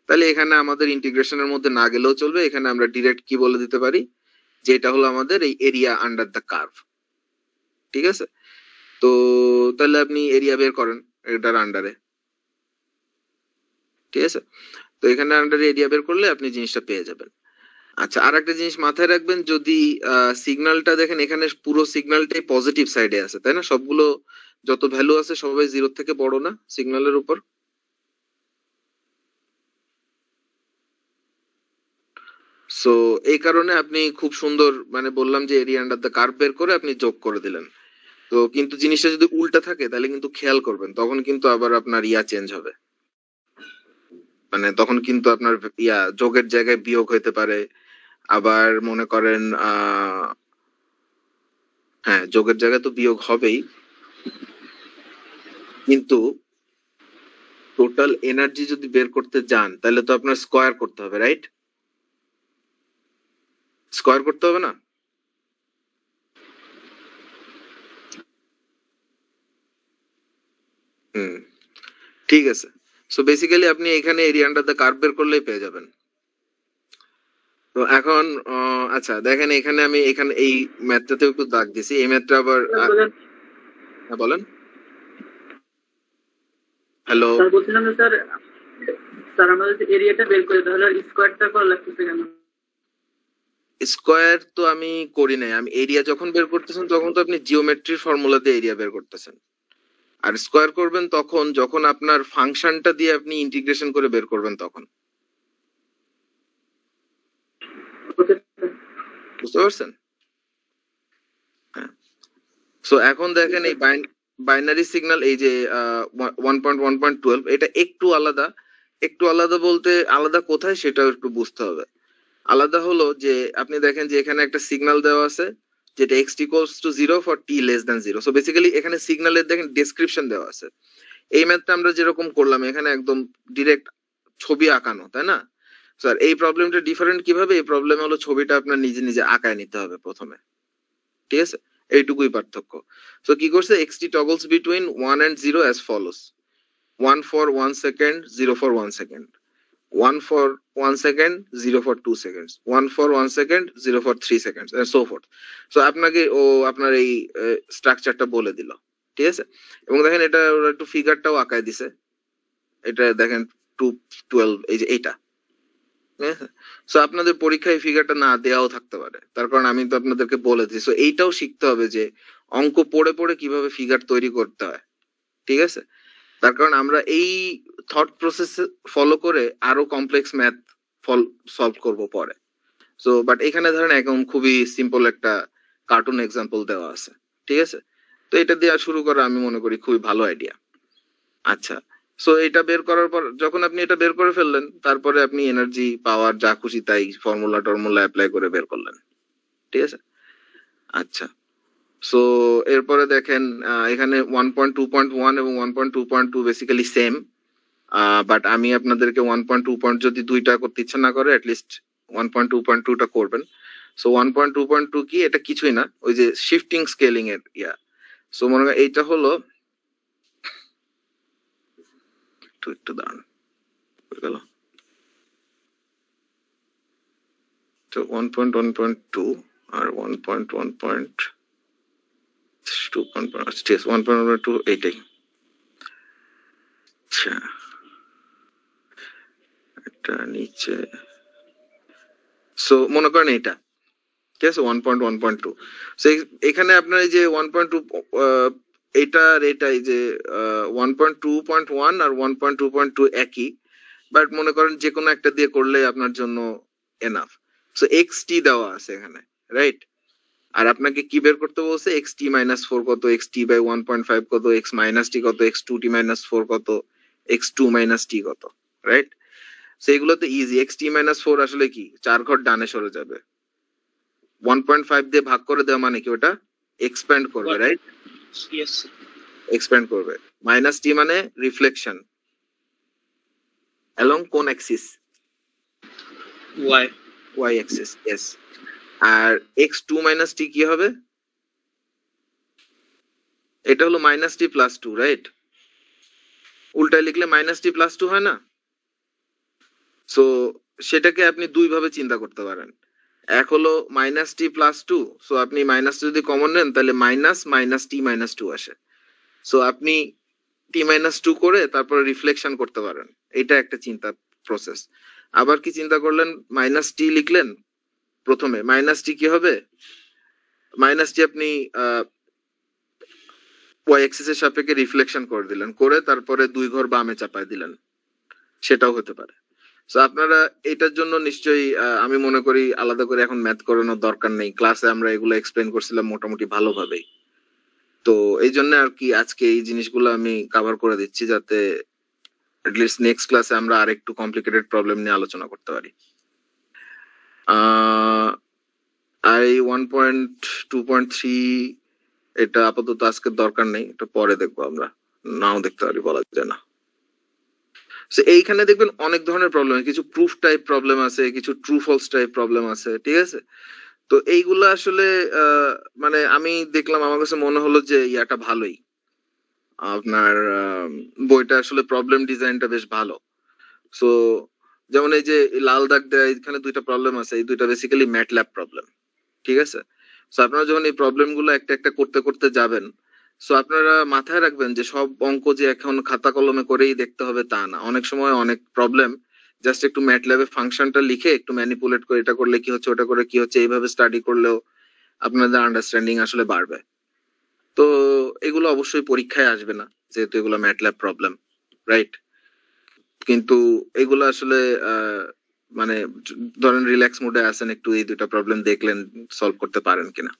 তাহলে এখানে আমাদের ইন্টিগ্রেশনের মধ্যে না গেলেও চলবে। এখানে আমরা ডিরেক্ট কি বলে দিতে পারি যে এটা হলো আমাদের এই এরিয়া আন্ডার দ্য কার্ভ, ঠিক আছে? তো তাহলে আপনি এরিয়া বের করেন এটার আন্ডারে, ঠিক আছে? তো এখানে আন্ডারে এরিয়া বের করলে আপনি জিনিসটা পেয়ে যাবেন। আচ্ছা, আর একটা জিনিস মাথায় রাখবেন, যদি সিগন্যালটা দেখেন এখানে পুরো সিগন্যালটাই পজিটিভ সাইডে আছে, তাই না? সবগুলো যত ভ্যালু আছে সবাই 0 থেকে বড় না সিগন্যালের উপর? সো এই কারণে আপনি খুব সুন্দর মানে বললাম যে এরিয়া আন্ডার দ্য কার্ভ বের করে আপনি যোগ করে দিলেন। তো কিন্তু জিনিসটা যদি উল্টা থাকে তাহলে কিন্তু খেয়াল করবেন, তখন কিন্তু আবার আপনার চেঞ্জ হবে, মানে তখন কিন্তু আপনার যোগের জায়গায় বিয়োগ হইতে পারে, আবার মনে করেন হ্যাঁ যোগের জায়গায় তো বিয়োগ হবেই, কিন্তু টোটাল এনার্জি যদি বের করতে যান তাহলে তো আপনার স্কোয়ার করতে হবে, রাইট? স্কোয়ার করতে হবে না? ঠিক আছে। সো বেসিক্যালি আপনি এখানে এরিয়া আন্ডার দ্য কার্ভ বের করলেই পেয়ে যাবেন। তো এখন আচ্ছা দেখেন এখানে আমি এখানে এই ম্যাথটাতেও একটু দাগ দিছি, এই ম্যাথটা আবার হ্যাঁ বলেন। হ্যালো স্যার বলছিলাম যে স্যার আমরা যদি এরিয়াটা বের করি তাহলে স্কয়ারটা করা লাগতেছে কেন? স্কয়ার তো আমি করি নাই, আমি এরিয়া যখন বের করতেছেন তখন তো আপনি জিওমেট্রির ফর্মুলা দিয়ে এরিয়া বের করতেছেন, আর স্কয়ার করবেন তখন যখন আপনার ফাংশনটা দিয়ে আপনি ইন্টিগ্রেশন করে বের করবেন তখন। বুঝতে পারছেন? হ্যাঁ। সো এখন দেখেন এই বাইনারি সিগন্যাল এই যে 1.1.12 এটা একটু আলাদা, একটু আলাদা বলতে আলাদা কোথায় সেটাও একটু বুঝতে হবে। আলাদা হলো যে আপনি দেখেন যে এখানে একটা সিগন্যাল দেওয়া আছে যেটা x equals to 0 for t less than 0। So basically এখানে সিগন্যালের দেখেন ডেসক্রিপশন দেওয়া আছে। এই ম্যাথটা আমরা যেরকম করলাম এখানে একদম ডিরেক্ট ছবি আঁকানো, তাই না? স্যার এই প্রবলেমটা ডিফারেন্ট কিভাবে? এই প্রবলেম হলো ছবিটা আপনার নিজে নিজে আঁকায় নিতে হবে প্রথমে, ঠিক আছে? এইটুকুই পার্থক্য। সো কি করছে, xt toggles between 1 and 0 as follows: 1 for 1 second, 0 for 1 second, 1 for 1 second, 0 for 2 seconds, 1 for 1 second, 0 for 3 seconds, and so forth. So আপনাকে ও আপনার এই স্ট্রাকচারটা বলে দিল, ঠিক আছে? এবং দেখেন এটা ওরা একটু ফিগারটাও আঁকায় দিছে, এটা দেখেন 212 এই যে এইটা। সো আপনাদের পরীক্ষায় ফিগারটা না দেওয়াও থাকতে পারে, তার কারণ আমি তো আপনাদেরকে বলে দিই। সো এইটাও শিখতে হবে যে অঙ্ক পড়ে পড়ে কিভাবে ফিগার তৈরি করতে হয়, ঠিক আছে? তার কারণ আমরা এই থট প্রসেস ফলো করে আরো কমপ্লেক্স ম্যাথ সলভ করব পরে। সো বাট এখানে ধরেন একদম খুবই সিম্পল একটা কার্টুন এক্সাম্পল দেওয়া আছে, ঠিক আছে? তো এটা দিয়ে শুরু করা আমি মনে করি খুবই ভালো আইডিয়া। আচ্ছা, সো এটা বের করার পর যখন আপনি এটা বের করে ফেললেন তারপরে আপনি এনার্জি পাওয়ার যা খুশি তাই ফর্মুলা টর্মুলা অ্যাপ্লাই করে বের করলেন, ঠিক আছে? আচ্ছা, সো এরপরে দেখেন এখানে 1.2.1 এবং 1.2.2 বেসিক্যালি সেম, বাট আমি আপনাদেরকে 1.2. যদি দুইটা করতে ইচ্ছা না করে অ্যাটলিস্ট 1.2.2টা করবেন। সো 1.2.2 কি? এটা কিছুই না, ওই যে শিফটিং স্কেলিং এর সো মনে করেন এইটা হলো একটু দাঁড়ান গেল। তো 1.1.2 আর 1.1.2 এইটাই। আচ্ছা এটা নিচে, সো মনে করেন এটা, ঠিক আছে? 1.1.2। সো এখানে আপনার এই যে 1.2 এটার এটাই যে 1.2.1 আর 1.2.2 একই, বাট মনে করেন যে কোনো একটা দিয়ে করলে আপনার জন্য এনাফ। সো xt দেওয়া আছে এখানে, রাইট? আর আপনাকে কি বের করতে বলছে? xt - 4 কত, xt by 1.5 কত, x - t কত, x2t - 4 কত, x2 - t কত, রাইট? সেইগুলো তো ইজি। xt - 4 আসলে কি 4 ঘর ডানে সরে যাবে, 1.5 দিয়ে ভাগ করে দেওয়া মানে কি ওটা এক্সপ্যান্ড করবে, রাইট? ইয়েস, এক্সপ্যান্ড করবে। -t মানে রিফ্লেকশন অ্যালং কোন axis? Y Y axis, yes. আর এক্স টু মাইনাস টি কি হবে? এটা হলো minus T plus two, right? উল্টায় লিখলে মাইনাস টি প্লাস টু হয় না? সো সেটাকে আপনি দুই ভাবে চিন্তা করতে পারেন। এক হলো minus T plus two, so আপনি মাইনাস যদি কমন নেন তাহলে মাইনাস মাইনাস টি মাইনাস টু আসে। সো আপনি টি মাইনাস টু করে তারপরে রিফ্লেকশন করতে পারেন, এটা একটা চিন্তা প্রসেস। আবার কি চিন্তা করলেন, মাইনাস টি লিখলেন, প্রথমে মাইনাস টি কি হবে, মাইনাস টি আপনি ওয়াই অ্যাক্সিস এর সাপেক্ষে রিফ্লেকশন করে দিলেন, করে তারপরে দুই ঘর বামে চাপায় দিলেন, সেটাও হতে পারে। সো আপনারা এটার জন্য নিশ্চয়ই আমি মনে করি আলাদা করে এখন ম্যাথ করানোর দরকার নেই, ক্লাসে আমরা এগুলো এক্সপ্লেন করছিলাম মোটামুটি ভালোভাবেই। তো এই জন্য আর কি আজকে এই জিনিসগুলো আমি কভার করে দিচ্ছি, যাতে অ্যাটলিস্ট নেক্সট ক্লাসে আমরা আরেকটু কমপ্লিকেটেড প্রবলেম নিয়ে আলোচনা করতে পারি। আর এই 1.2.3 এটা আপাতত আজকে দরকার নেই, এটা পরে দেখবো, আমরা নাও দেখতে পারি, বলা যায় না। এইখানে দেখবেন অনেক ধরনের প্রবলেম, কিছু প্রুফ টাইপ প্রবলেম আছে, কিছু ট্রু ফলস টাইপ প্রবলেম আছে, ঠিক আছে? তো এইগুলো আসলে মানে আমি দেখলাম, আমার কাছে মনে হলো যে ইয়াটা ভালোই, আপনার বইটা আসলে প্রবলেম ডিজাইনটা বেশ ভালো। সো যেমন এই যে লাল দাগ দেয়া, এখানে দুইটা প্রবলেম আছে, এই দুইটা বেসিক্যালি ম্যাটল্যাব প্রবলেম, ঠিক আছে? সো আপনারা যখন এই প্রবলেম গুলো একটা একটা করতে করতে যাবেন, সো আপনারা মাথায় রাখবেন যে সব অঙ্ক যে এখন খাতা কলমে করেই দেখতে হবে তা না। অনেক সময় অনেক প্রবলেম জাস্ট একটু ম্যাটল্যাবে ফাংশনটা লিখে একটু ম্যানিপুলেট করে, এটা করলে কি হচ্ছে, ওটা করে কি হচ্ছে, এইভাবে স্টাডি করলেও আপনাদের আন্ডারস্ট্যান্ডিং আসলে বাড়বে। তো এগুলো অবশ্যই পরীক্ষায় আসবে না, যেহেতু এগুলো ম্যাটল্যাব প্রবলেম, রাইট? কিন্তু এগুলো আসলে মানে ধরেন রিল্যাক্স মোডে আছেন, একটু এই দুটা প্রবলেম দেখলেন সলভ করতে পারেন কিনা।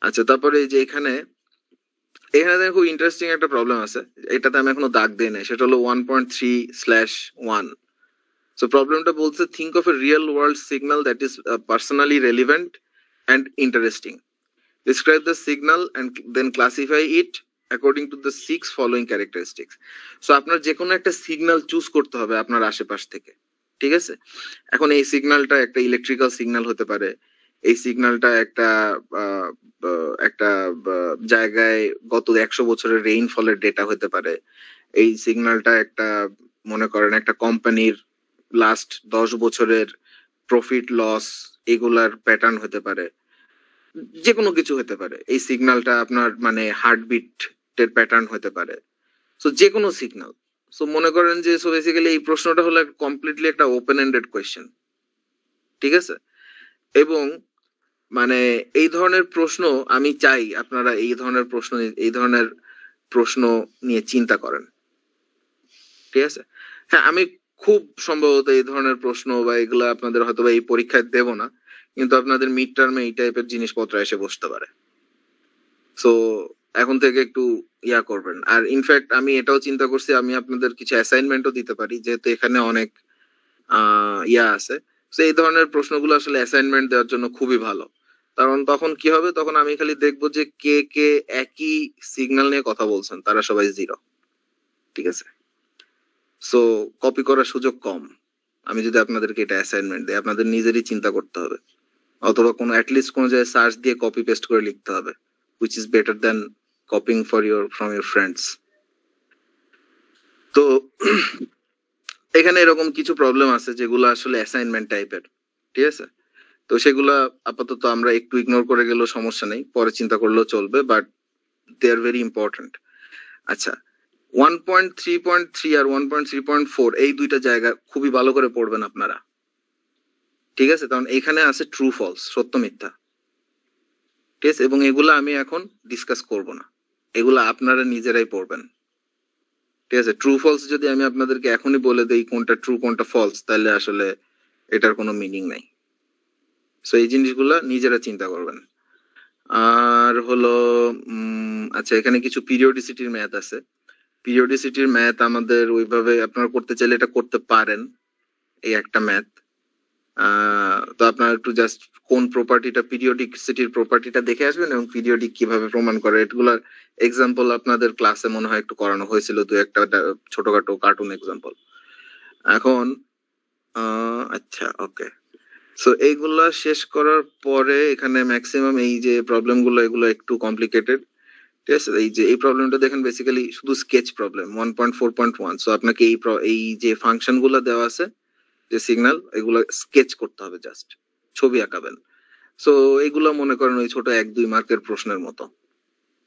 আচ্ছা, তারপরে এই যে এখানে খুব ইন্টারেস্টিং একটা প্রবলেম আছে, এটাতে আমি এখনো দাগ দিই নাই, সেটা হলো 1.3/1। সো প্রবলেমটা বলছে, think of a real world signal that is personally relevant and interesting, describe the signal and then classify it according to the 6 following characteristics. So আপনার যে কোনো একটা সিগন্যাল চুজ করতে হবে আপনার আশেপাশ থেকে, ঠিক আছে? এখন এই সিগন্যালটা একটা ইলেকট্রিক্যাল সিগন্যাল হতে পারে, এই সিগন্যালটা একটা জায়গায় গত 100 বছরের রেইনফলের ডেটা হতে পারে, এই সিগন্যালটা একটা মনে করেন একটা কোম্পানির লাস্ট 10 বছরের প্রফিট লস এগুলার প্যাটার্ন হতে পারে, যে কোনো কিছু হতে পারে। এই সিগন্যালটা আপনার মানে হার্টবিট এর প্যাটার্ন হতে পারে, সো যে কোনো সিগন্যাল। সো মনে করেন যে সো বেসিক্যালি এই প্রশ্নটা হলো কমপ্লিটলি একটা ওপেন এন্ডেড কোয়েশ্চেন, ঠিক আছে? এবং মানে এই ধরনের প্রশ্ন আমি চাই আপনারা এই ধরনের প্রশ্ন নিয়ে চিন্তা করেন, ঠিক আছে? হ্যাঁ, আমি খুব সম্ভবত এই ধরনের প্রশ্ন বা এগুলা আপনাদের হয়তো বা এই পরীক্ষায় দেব না, কিন্তু আপনাদের মিড টার্মে এই টাইপের জিনিসপত্র এসে বসতে পারে। সো এখন থেকে একটু ইয়া করবেন। আর ইনফ্যাক্ট আমি এটাও চিন্তা করছি, আমি আপনাদের কিছু অ্যাসাইনমেন্টও দিতে পারি, যেহেতু এখানে অনেক ইয়া আছে। সো এই ধরনের প্রশ্নগুলো আসলে অ্যাসাইনমেন্ট দেওয়ার জন্য খুবই ভালো, কারণ তখন কি হবে, তখন আমি খালি দেখবো যে কে কে একই সিগন্যাল নিয়ে কথা বলছেন, তারা সবাই 0, ঠিক আছে? সো কপি করার সুযোগ কম। আমি যদি আপনাদেরকে এটা অ্যাসাইনমেন্ট দিই, আপনাদের নিজেরই চিন্তা করতে হবে, অথবা কোনো অ্যাটলিস্ট কোনো জায়গায় সার্চ দিয়ে কপি পেস্ট করে লিখতে হবে, which is better than copying from your friends. তো এখানে এরকম কিছু প্রবলেম আছে যেগুলো আসলে অ্যাসাইনমেন্ট টাইপের, ঠিক আছে? তো সেগুলা আপাতত আমরা একটু ইগনোর করে গেলেও সমস্যা নেই, পরে চিন্তা করলেও চলবে, but they are very important. আচ্ছা, 1.3.3 আর 1.3.4 এই দুইটা জায়গা খুবই ভালো করে পড়বেন আপনারা, ঠিক আছে? কারণ এখানে আছে ট্রু ফলস, সত্য মিথ্যা, ঠিক আছে? এবং এগুলা আমি এখন ডিসকাস করব না, এগুলা আপনারা নিজেরাই পড়বেন, ঠিক আছে? ট্রু ফলস যদি আমি আপনাদেরকে এখনই বলে দেই কোনটা ট্রু কোনটা ফলস, তাহলে আসলে এটার কোনো মিনিং নাই। সো এই জিনিসগুলা নিজেরা চিন্তা করবেন। আর হলো আচ্ছা, এখানে কিছু পিরিয়ডিসিটির ম্যাথ আছে। পিরিয়ডিসিটির ম্যাথ আমাদের ওইভাবে আপনারা করতে চাইলে এটা করতে পারেন, এই একটা ম্যাথ। তো আপনারা একটু জাস্ট কোন প্রপার্টিটা, পিরিয়ডিসিটির প্রপার্টিটা দেখে আসবেন এবং পিরিয়ডিক কিভাবে প্রমাণ করে এগুলার এক্সাম্পল আপনাদের ক্লাসে মনে হয় একটু করানো হয়েছিল, দু একটা ছোটখাটো কার্টুন এক্সাম্পল। এখন আচ্ছা ওকে, সো এইগুলা শেষ করার পরে এখানে ম্যাক্সিমাম এই যে প্রবলেম গুলো এগুলো একটু কমপ্লিকেটেড, ঠিক আছে। এই যে এই প্রবলেমটা দেখেন বেসিক্যালি শুধু স্কেচ প্রবলেম 1.4.1। সো আপনাকে এই যে ফাংশন গুলো দেওয়া আছে যে সিগন্যাল, এগুলো স্কেচ করতে হবে, জাস্ট ছবি আঁকাবেন। সো এগুলো মনে করেন ওই ছোট 1-2 মার্কের প্রশ্নের মতো,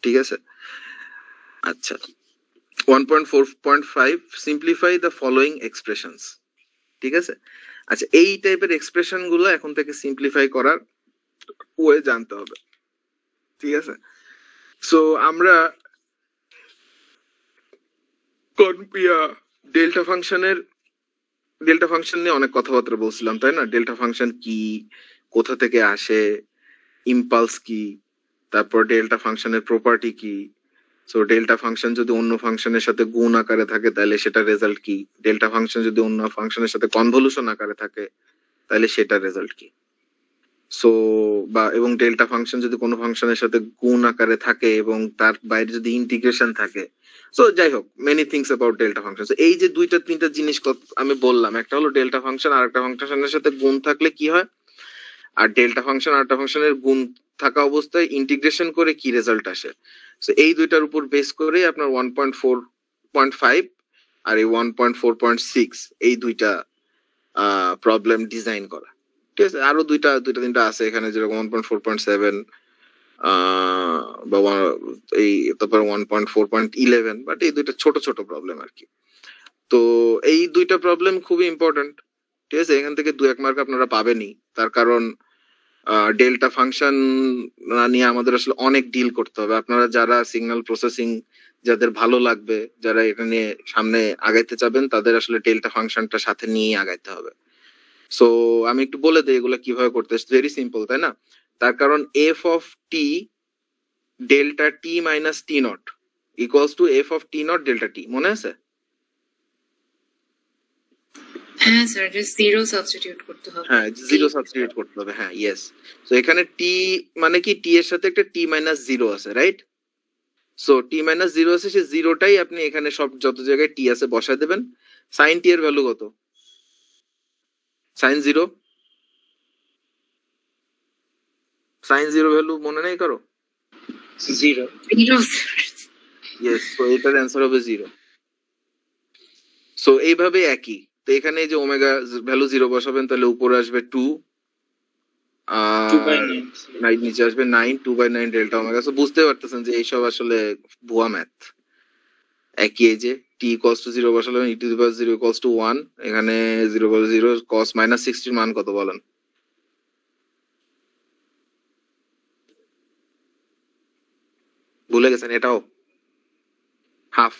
ঠিক আছে। আচ্ছা 1.4.5 সিম্পলিফাই দ্য ফলোইং এক্সপ্রেশনস, ঠিক আছে। আচ্ছা এই টাইপের এক্সপ্রেশন গুলো এখন থেকে সিম্পলিফাই করার ওয়ে জানতে হবে, ঠিক আছে। সো আমরা ডেল্টা ফাংশন নিয়ে অনেক কথাবার্তা বলছিলাম, তাই না? ডেল্টা ফাংশন কি, কোথা থেকে আসে, ইম্পালস কি, তারপর ডেল্টা ফাংশনের প্রপার্টি কি। সো ডেল্টা ফাংশন যদি অন্য ফাংশনের সাথে গুণ আকারে থাকে তাহলে সেটা রেজাল্ট কি, ডেল্টা ফাংশন যদি অন্য ফাংশনের সাথে কনভলিউশন আকারে থাকে তাহলে সেটা রেজাল্ট কি। সো এবং ডেল্টা ফাংশন যদি কোনো ফাংশনের সাথে গুণ আকারে থাকে এবং তার বাইরে যদি ইন্টিগ্রেশন থাকে, সো যাই হোক many things about delta function. এই যে 2-3টা জিনিস আমি বললাম, একটা হলো ডেল্টা ফাংশন আর একটা ফাংশনের সাথে গুণ থাকলে কি হয়, আর ডেল্টা ফাংশন আর একটা ফাংশনের গুণ থাকা অবস্থায় ইন্টিগ্রেশন করে কি রেজাল্ট আসে। সো এই দুইটার উপর বেস করে আপনার 1.4.5 আর এই 1.4.6 এই দুইটা প্রবলেম ডিজাইন করা, ঠিক আছে। আরো দুইটা-তিনটা আছে এখানে, যেরকম 1.4.7 বা এই তারপর 1.4.11, বাট এই দুইটা ছোট ছোট প্রবলেম আর কি। তো এই দুইটা প্রবলেম খুবই ইম্পর্টেন্ট, ঠিক আছে। এখান থেকে 2-1 মার্ক আপনারা পাবেনই, তার কারণ ডেল্টা ফাংশন নিয়ে আমাদের আসলে অনেক ডিল করতে হবে। আপনারা যারা সিগন্যাল প্রসেসিং যাদের ভালো লাগবে, যারা এটা নিয়ে সামনে আগাইতে চাবেন, তাদের আসলে ডেল্টা ফাংশনটা সাথে নিয়ে আগাইতে হবে। সো আমি একটু বলে দিই এগুলো কিভাবে করতে, ভেরি সিম্পল, তাই না? তার কারণ F of T delta T minus T naught equals to F of T naught delta T, মনে আছে? হ্যাঁ স্যার, জাস্ট জিরো সাবস্টিটিউট করতে হবে। হ্যাঁ জিরো সাবস্টিটিউট করতে হবে, হ্যাঁ ইয়েস। সো এখানে টি মানে কি, টি এর সাথে একটা টি মাইনাস জিরো আছে, রাইট? সো টি মাইনাস জিরো আছে, সে জিরোটাই আপনি এখানে সব যত জায়গায় টি আছে বসায় দেবেন। সাইন টি এর ভ্যালু কত? Sine zero, sine zero value মনে নেই কারো? জিরো। ইয়েস, তো এটার অ্যান্সার হবে জিরো। সো এইভাবে একই, তো এখানে যে ওমেগা ভ্যালু জিরো বসাবেন তাহলে উপরে আসবে 2 আর নিচে আসবে 9, 2/9 ডেল্টা ওমেগা। সো বুঝতে পারতেছেন যে এইসব আসলে ভুয়া ম্যাথ। একই এই যে t equals to 0 বসালেন, e to the power 0 equals to 1, এখানে 0 cos মাইনাস 60 মান কত বলেন? ভুলে গেছেন? এটাও half.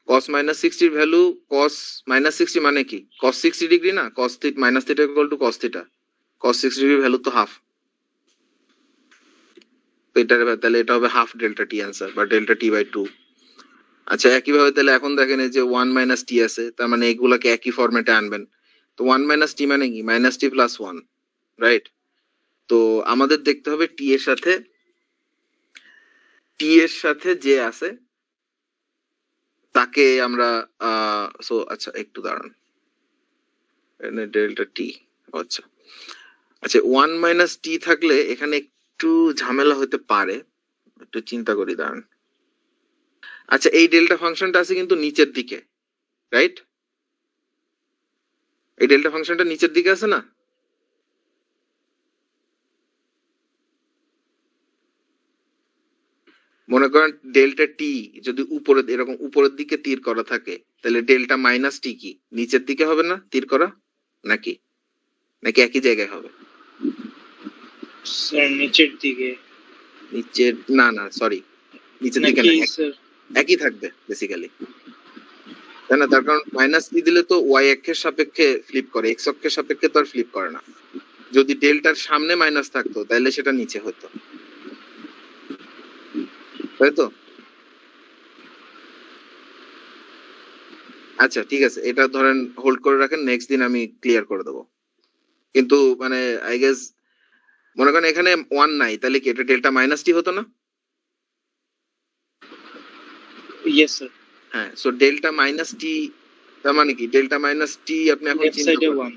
cos minus 60 value, cos minus 60 মানে কি? cos 60 ডিগ্রি না, cos theta minus theta equal to cos theta. cos 60 degree value তো হাফ, তো এটার তাহলে এটা হবে হাফ ডেল্টা টি অ্যান্সার, বা ডেল্টা টি বাই 2। আচ্ছা একইভাবে তাহলে এখন দেখেন এই যে 1 মাইনাস টি আছে, তার মানে এগুলাকে একই ফরম্যাটে আনবেন। তো 1 মাইনাস টি মানে কি? Minus T plus 1, right? তো আমাদের দেখতে হবে টি এর সাথে যে আছে তাকে আমরা সো আচ্ছা একটু দাঁড়ান, ডেল্টা টি, আচ্ছা 1 মাইনাস টি থাকলে এখানে একটু ঝামেলা হতে পারে, একটু চিন্তা করি, দাঁড়ান। আচ্ছা এই ডেল্টা ফাংশনটা আছে কিন্তু নিচের দিকে, রাইট? এই ডেল্টা ফাংশনটা নিচের দিকে আছে না? মনে করেন ডেল্টা টি যদি উপরে এরকম উপরের দিকে তীর করা থাকে, তাহলে ডেল্টা মাইনাস টি কি নিচের দিকে হবে না তীর করা, নাকি নাকি একই জায়গায় হবে? স্যার নিচের দিকে। নিচের না না সরি, নিচের দিকে না, একই থাকবে বেসিক্যালি, তাই না? তার কারণ মাইনাস টি দিলে তো ওয়াই অক্ষের সাপেক্ষে ফ্লিপ করে, এক্স অক্ষের সাপেক্ষে তো আর ফ্লিপ করে না। যদি ডেল্টার সামনে মাইনাস থাকতো তাহলে সেটা নিচে হতো, তাই তো? আচ্ছা ঠিক আছে, এটা ধরেন হোল্ড করে রাখেন, নেক্সট দিন আমি ক্লিয়ার করে দেবো। কিন্তু মানে আই গেস মনে করেন এখানে 1 নাই, তাহলে কি এটা ডেল্টা মাইনাস টি হতো না? Yes sir. হ্যাঁ, সো ডেল্টা মাইনাস টি তার মানে কি ডেল্টা মাইনাস টি আপনি এখন লেফট সাইডে 1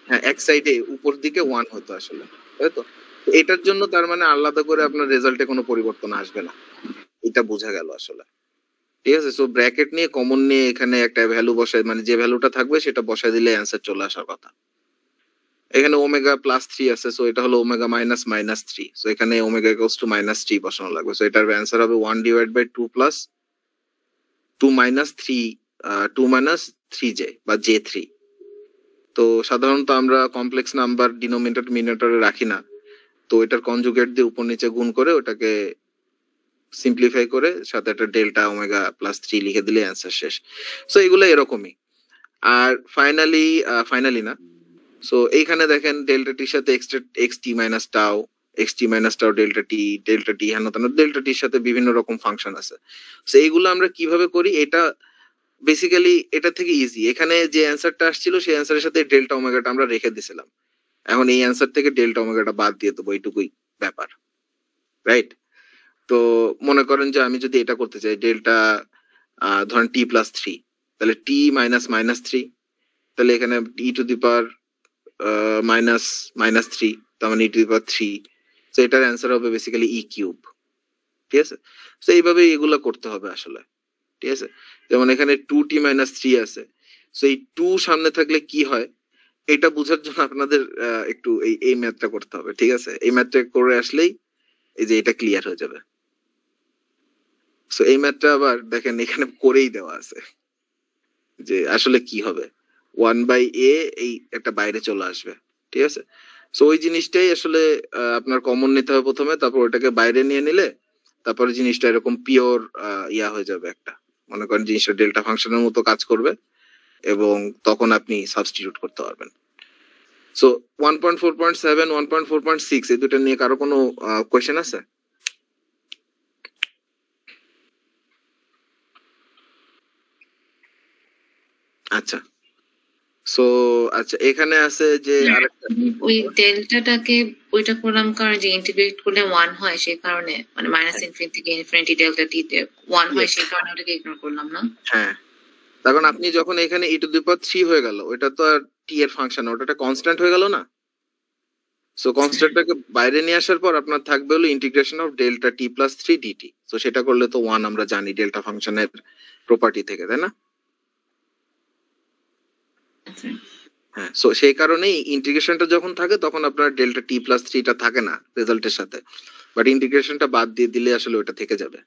হ্যাঁ এক সাইডে উপর দিকে 1 হতো আসলে, তাই তো? এটার জন্য তার মানে আলাদা করে আপনার রেজাল্টে কোনো পরিবর্তন আসবে না, এটা বোঝা গেল আসলে। ঠিক আছে, সো ব্র্যাকেট নিয়ে কমন নিয়ে এখানে একটা ভ্যালু বসায়, মানে যে ভ্যালুটা থাকবে সেটা বসায় দিলে অ্যান্সার চলে আসার কথা। এখানে ওমেগা প্লাস 3 আছে, সো এটা হলো ওমেগা মাইনাস মাইনাস 3, সো এখানে ওমেগা ইকুয়ালস টু মাইনাস 3 বসানো লাগবে। সো এটার অ্যান্সার হবে 1 divide by 2 plus 2 minus 3j বা j3। তো সাধারণত আমরা কমপ্লেক্স নাম্বার ডিনোমিনেটর মিনোমিনেটরে রাখি না, তো এটার কনজুগেট দিয়ে উপর নিচে গুণ করে ওটাকে সিম্পলিফাই করে সাথে একটা ডেল্টা ওমেগা প্লাস 3 লিখে দিলে অ্যান্সার শেষ। সো এগুলো এরকমই। আর ফাইনালি না, সো এইখানে দেখেন ডেল্টা টির সাথে এক্স টি মাইনাস টাও ডেল্টা টি হেন তেন ডেল্টা টির সাথে বিভিন্ন রকম ফাংশন আছে। সো এইগুলো আমরা কিভাবে করি, এটা বেসিক্যালি এটা থেকে ইজি। এখানে যে অ্যান্সারটা আসছিল সেই অ্যান্সারের সাথে ডেল্টা ওমেগাটা আমরা রেখে দিয়েছিলাম, এখন এই অ্যান্সার থেকে ডেল্টা ওমেগাটা বাদ দিয়ে দেবো, এইটুকুই ব্যাপার, রাইট? তো মনে করেন যে আমি যদি এটা করতে চাই ডেল্টা ধরেন টি প্লাস 3, তাহলে টি মাইনাস মাইনাস 3, তাহলে এখানে ই টু দি পাওয়ার মাইনাস 3, তার মানে ই টু দি পাওয়ার 3, তো এটার অ্যান্সার হবে বেসিক্যালি ই কিউব। ঠিক আছে, তো এইভাবে এগুলো করতে হবে আসলে। ঠিক আছে, যেমন এখানে 2t মাইনাস 3 আছে, সো এই 2 সামনে থাকলে কি হয় এটা বোঝার জন্য আপনাদের একটু এই ম্যাথটা করতে হবে। ঠিক আছে, এই ম্যাথটা করে আসলেই এই যে এটা ক্লিয়ার হয়ে যাবে। সো এই ম্যাথটা আবার দেখেন এখানে করেই দেওয়া আছে যে আসলে কি হবে, 1/a এই একটা বাইরে চলে আসবে। ঠিক আছে, সো ওই জিনিসটাই আসলে আপনার কমন নিতে হবে প্রথমে, তারপর ওটাকে বাইরে নিয়ে নিলে তারপরে জিনিসটা এরকম পিওর ইয়া হয়ে যাবে, একটা মনে করেন জিনিসটা ডেল্টা ফাংশনের মতো কাজ করবে এবং তখন আপনি সাবস্টিটিউট করতে পারবেন। সো 1.4.7 1.4.6 এই দুটো নিয়ে কারো কোনো কোয়েশ্চেন আছে? আচ্ছা, সো আচ্ছা এখানে আছে যে আরেকটা ওই ডেল্টাটাকে ওইটা করলাম কারণ যে ইন্টিগ্রেট করলে 1 হয় সেই কারণে, মানে মাইনাস ইনফিনিটি থেকে ইনফিনিটি ডেল্টা টি তে 1 হয় সেই কারণে ওটাকে ইগনোর করলাম না। হ্যাঁ, তখন আপনি যখন এখানে ই টু দি পাওয়ার 3 হয়ে গেল, ওটা তো আর টি এর ফাংশন, ওটা একটা কনস্ট্যান্ট হয়ে গেল না। সো কনস্ট্যান্টটাকে বাইরে নিয়ে আসার পর আপনার থাকবে হলো integration of delta T plus 3 DT. So সেটা করলে তো 1 আমরা জানি ডেল্টা ফাংশনের প্রপার্টি থেকে, তাই না? হ্যাঁ, সো সেই কারণেই ইন্টিগ্রেশনটা যখন থাকে তখন আপনার ডেল্টা টি প্লাস 3টা থাকে না রেজাল্টের সাথে, বাট ইন্টিগ্রেশনটা বাদ দিয়ে দিলে আসলে ওটা থেকে যাবে।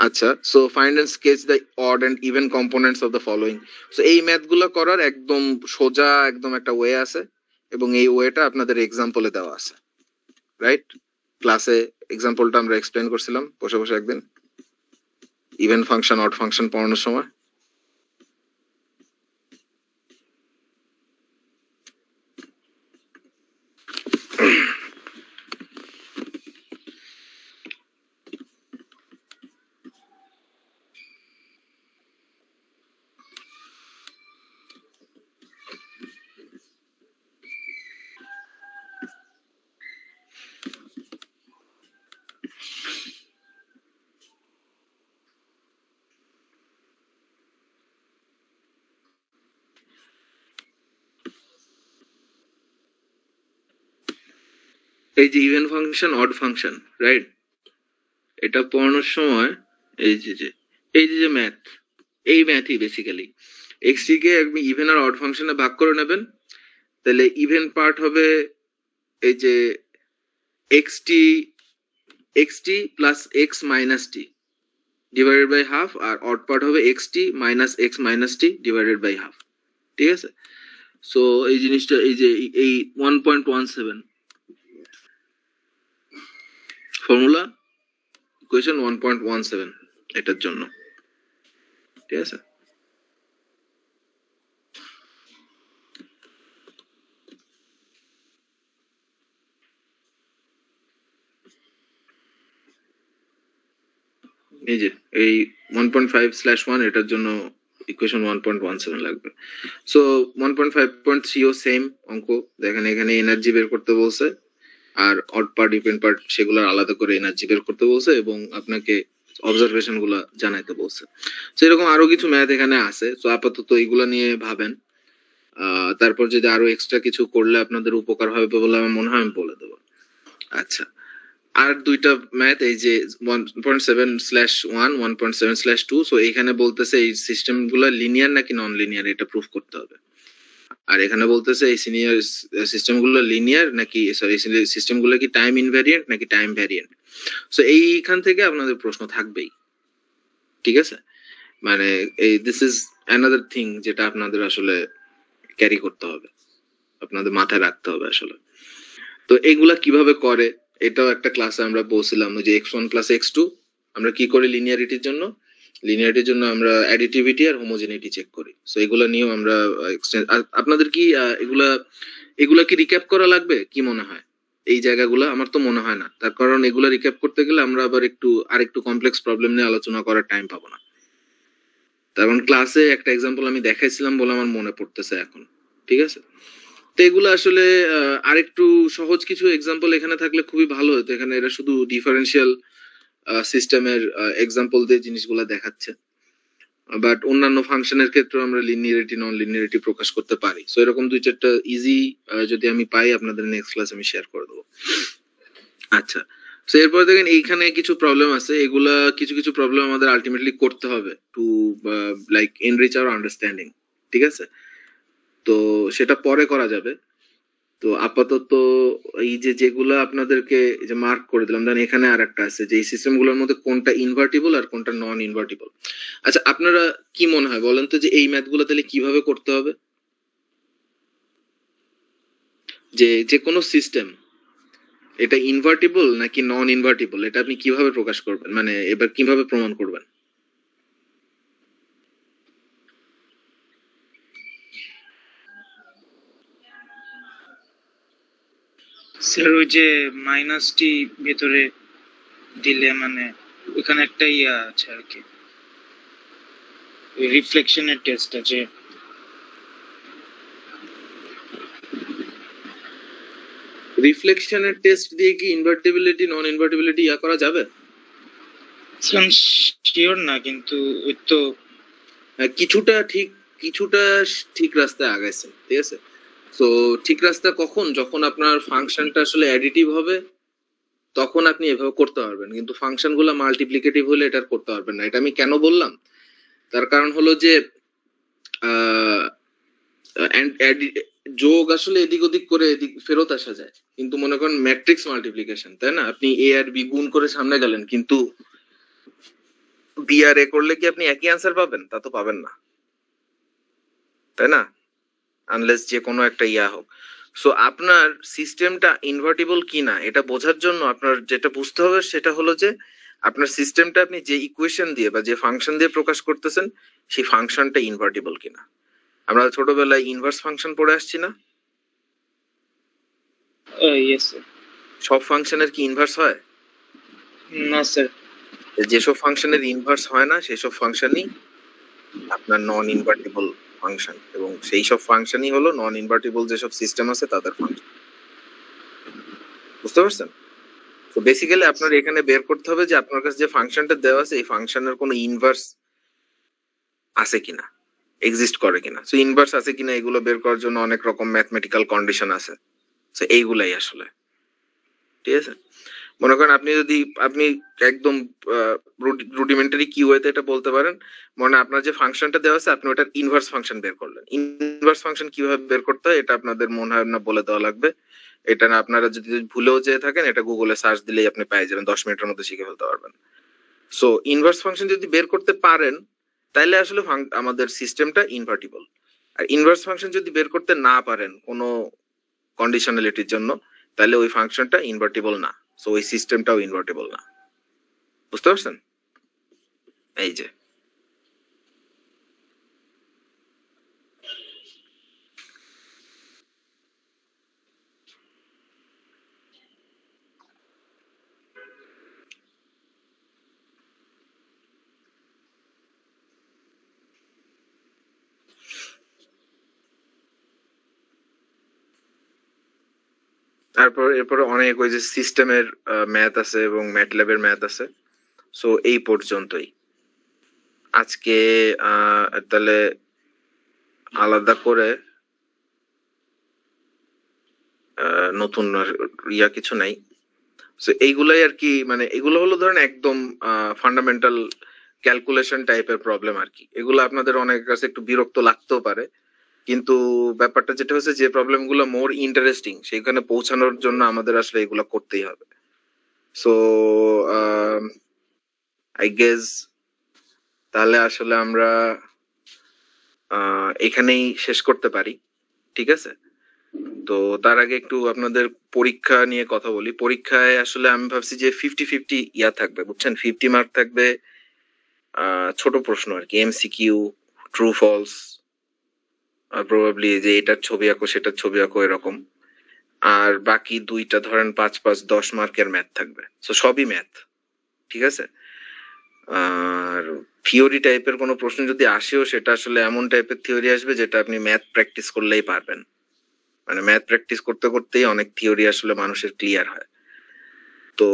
আচ্ছা, so find and sketch the odd and even components of the following. So এই ম্যাথগুলো করার একদম সোজা একদম একটা ওয়ে আছে এবং এই ওয়েটা আপনাদের এক্সাম্পলে দেওয়া আছে, রাইট? ক্লাসে এক্সাম্পলটা আমরা এক্সপ্লেন করছিলাম বসে বসে একদিন, ইভেন ফাংশন অড ফাংশন পড়ানোর সময়। এই যে even function odd function, right? এটা পড়ানোর সময় এই যে ম্যাথ, এই ম্যাথই বেসিক্যালি এক্সটি কে আপনি ইভেন আর অড ফাংশনে ভাগ করে নেবেন, তাহলে ইভেন পার্ট হবে এই যে XT plus X minus T divided by half, আর অড পার্ট হবে XT minus X minus T divided by half. ঠিক আছে, সো এই জিনিসটা এই যে এই 1.17 ফর্মুলা ইকুয়েশন 1.17 এটার জন্য। ঠিক আছে, এই যে এই 1.5/1 এটার জন্য ইকুয়েশন 1.17 লাগবে। সো 1.5.3 ও সেম অঙ্ক, দেখেন এখানে এনার্জি বের করতে বলছে আর অড পার্ট ইভেন পার্ট সেগুলোর আলাদা করে এনার্জি বের করতে বলছে এবং আপনাকে অবজারভেশন গুলা জানাইতে বলছে। তো এরকম আরো কিছু ম্যাথ এখানে আছে, তো আপাতত এইগুলা নিয়ে ভাবেন। তারপর যদি আরো এক্সট্রা কিছু করলে আপনাদের উপকার হবে বলে আমার মনে হয় আমি বলে দেবো। আচ্ছা, আর দুইটা ম্যাথ, এই যে 1.7/1 1.7/2, সো এখানে বলতেছে এই সিস্টেম গুলা লিনিয়ার নাকি নন লিনিয়ার এটা প্রুফ করতে হবে। আর এখানে বলতেছে এই সিনিয়র সিস্টেম গুলো লিনিয়ার নাকি, সরি, সিস্টেম গুলো কি টাইম ইনভ্যারিয়েন্ট নাকি টাইম ভ্যারিয়েন্ট। সো এইখান থেকে আপনাদের প্রশ্ন থাকবেই, ঠিক আছে? মানে এই দিস ইজ অ্যানাদার থিং যেটা আপনাদের আসলে ক্যারি করতে হবে, আপনাদের মাথায় রাখতে হবে আসলে। তো এগুলা কিভাবে করে এটাও একটা ক্লাসে আমরা বলছিলাম, যে x1 + x2 আমরা কি করি লিনিয়ারিটির জন্য। লিনিয়ারিটির জন্য আমরা অ্যাডিটিভিটি আর হোমোজেনিটি চেক করি। সো এগুলা নিয়েও আমরা আপনাদের কি এগুলা কি রিক্যাপ করা লাগবে কি মনে হয়? এই জায়গাগুলো আমার তো মনে হয় না, তার কারণ এগুলা রিক্যাপ করতে গেলে আমরা আবার আরেকটু কমপ্লেক্স প্রবলেম নিয়ে আলোচনা করার টাইম পাবো না। তার কারণ ক্লাসে একটা এক্সাম্পল আমি দেখাইছিলাম বলে আমার মনে পড়তেছে এখন, ঠিক আছে? তো এগুলো আসলে আরেকটু সহজ কিছু এক্সাম্পল এখানে থাকলে খুবই ভালো হতো। এখানে এরা শুধু ডিফারেন্সিয়াল সিস্টেমের এক্সাম্পল দিয়ে জিনিসগুলো দেখাচ্ছে, বাট অন্যান্য ফাংশনের ক্ষেত্রে আমরা লিনিয়ারিটি নন লিনিয়ারিটি প্রকাশ করতে পারি। সো এরকম 2-4টা ইজি যদি আমি পাই আপনাদের নেক্সট ক্লাস আমি শেয়ার করে দেবো। আচ্ছা, সো এরপর দেখেন এইখানে কিছু প্রবলেম আছে, এগুলা কিছু কিছু প্রবলেম আমাদের আলটিমেটলি করতে হবে to like enrich our understanding, ঠিক আছে? তো সেটা পরে করা যাবে। তো আপাতত এই যেগুলা আপনাদেরকে যে মার্ক করে দিলাম, দেন এখানে আর একটা আছে যে এই সিস্টেম গুলোর মধ্যে কোনটা ইনভার্টিবল আর কোনটা নন ইনভার্টিবল। আচ্ছা, আপনারা কি মনে হয় বলেন তো যে এই ম্যাথ গুলো তাহলে কিভাবে করতে হবে? যে কোনো সিস্টেম এটা ইনভার্টিবল নাকি নন ইনভার্টিবল এটা আপনি কিভাবে প্রকাশ করবেন, মানে এবার কিভাবে প্রমাণ করবেন? স্যার ওই যে মাইনাসটি ভেতরে দিলে মানে ওখানে একটা ইয়া আছে আর কি, রিফ্লেকশনের টেস্ট আছে। রিফ্লেকশনের টেস্ট দিয়ে কি ইনভার্টিবিলিটি নন ইনভার্টিবিলিটি ইয়া করা যাবে? শিওর না, কিন্তু ওই তো কিছুটা ঠিক রাস্তায় আগাইছে, ঠিক আছে? তো ঠিক রাস্তা কখন, যখন আপনার ফাংশনটা আসলে অ্যাডিটিভ হবে তখন আপনি এভাবে করতে পারবেন, কিন্তু ফাংশন গুলো মাল্টিপ্লিকেটিভ হলে এটা করতে পারবেন না। এটা আমি কেন বললাম, তার কারণ হলো যে যোগ আসলে এদিক ওদিক করে এদিক ফেরত আসা যায়, কিন্তু মনে করেন ম্যাট্রিক্স মাল্টিপ্লিকেশন, তাই না? আপনি এ আর বি গুণ করে সামনে গেলেন, কিন্তু বি আর এ করলে কি আপনি একই আনসার পাবেন? তা তো পাবেন না, তাই না? আনলেস যে কোনো একটা ইয়া হোক। সো আপনার সিস্টেমটা ইনভার্টিবল কিনা এটা বোঝার জন্য আপনার যেটা বুঝতে হবে সেটা হলো যে আপনার সিস্টেমটা আপনি যে ইকুয়েশন দিয়ে বা যে ফাংশন দিয়ে প্রকাশ করতেছেন সেই ফাংশনটা ইনভার্টিবল কিনা। আমরা ছোটবেলায় ইনভার্স ফাংশন পড়ে আসছি না? Yes sir. সব ফাংশনের কি ইনভার্স হয়? না স্যার। যেসব ফাংশনের ইনভার্স হয় না সেসব ফাংশনই আপনার নন ইনভার্টিবল ফাংশন, এবং সেই সব ফাংশনই হলো নন ইনভার্টিবল যেসব সিস্টেম আছে তাদের ফাংশন। বুঝতে পারছেন? তো বেসিক্যালি আপনার এখানে বের করতে হবে যে আপনার কাছে যে ফাংশনটা দেওয়া আছে এই ফাংশনের কোনো ইনভার্স আছে কিনা, এক্সিস্ট করে কিনা। সো ইনভার্স আছে কিনা এগুলো বের করার জন্য অনেক রকম ম্যাথমেটিক্যাল কন্ডিশন আছে। সো এইগুলাই আসলে, ঠিক আছে? মনে করেন আপনি একদম রুডিমেন্টারি কি ওয়েতে এটা বলতে পারেন, মানে আপনার যে ফাংশনটা দেওয়া আছে আপনি ওটার ইনভার্স ফাংশন বের করলেন। ইনভার্স ফাংশন কিভাবে বের করতে হয় এটা আপনাদের মনে হয় না বলে দেওয়া লাগবে। এটা না আপনারা যদি ভুলেও যেয়ে থাকেন এটা গুগলে সার্চ দিলেই আপনি পেয়ে যাবেন, 10 মিনিটের মধ্যে শিখে ফেলতে পারবেন। সো ইনভার্স ফাংশন যদি বের করতে পারেন তাহলে আসলে আমাদের সিস্টেমটা ইনভার্টিবল। আর ইনভার্স ফাংশন যদি বের করতে না পারেন কোনো কন্ডিশনালিটির জন্য তাহলে ওই ফাংশনটা ইনভার্টিবল না, সো ওই সিস্টেমটাও ইনভার্টিবল না। বুঝতে পারছেন? এই যে তারপর এরপরে অনেক ওই যে সিস্টেমের ম্যাথ আছে এবং ম্যাটল্যাবের ম্যাথ আছে। সো এই পর্যন্তই আজকে। তাহলে আলাদা করে নতুন কিছু নাই। সো এইগুলাই আর কি, মানে এগুলো হলো ধরেন একদম ফান্ডামেন্টাল ক্যালকুলেশন টাইপের প্রবলেম আর কি। এগুলো আপনাদের অনেকের কাছে একটু বিরক্ত লাগতেও পারে, কিন্তু ব্যাপারটা যেটা হচ্ছে যে প্রবলেমগুলো মোর ইন্টারেস্টিং সেইখানে পৌঁছানোর জন্য আমাদের আসলে এগুলো করতেই হবে। সো আই গেস তাহলে আসলে আমরা এখানেই শেষ করতে পারি, ঠিক আছে? তো তার আগে একটু আপনাদের পরীক্ষা নিয়ে কথা বলি। পরীক্ষায় আসলে আমি ভাবছি যে 50-50 থাকবে, বুঝছেন? 50 মার্ক থাকবে ছোট প্রশ্ন আর কি, এমসিকিউ, ট্রু ফলস, প্রবাবলি যে এটার ছবি আঁকো সেটার ছবি আঁকো এরকম। আর বাকি দুইটা ধরেন 5-5-10 মার্কের ম্যাথ থাকবে। সো সবই ম্যাথ, ঠিক আছে? আর থিওরি টাইপের কোনো প্রশ্ন যদি আসেও সেটা আসলে এমন টাইপের থিওরি আসবে যেটা আপনি ম্যাথ প্র্যাকটিস করলেই পারবেন। মানে ম্যাথ প্র্যাকটিস করতে করতেই অনেক থিওরি আসলে মানুষের ক্লিয়ার হয়। তো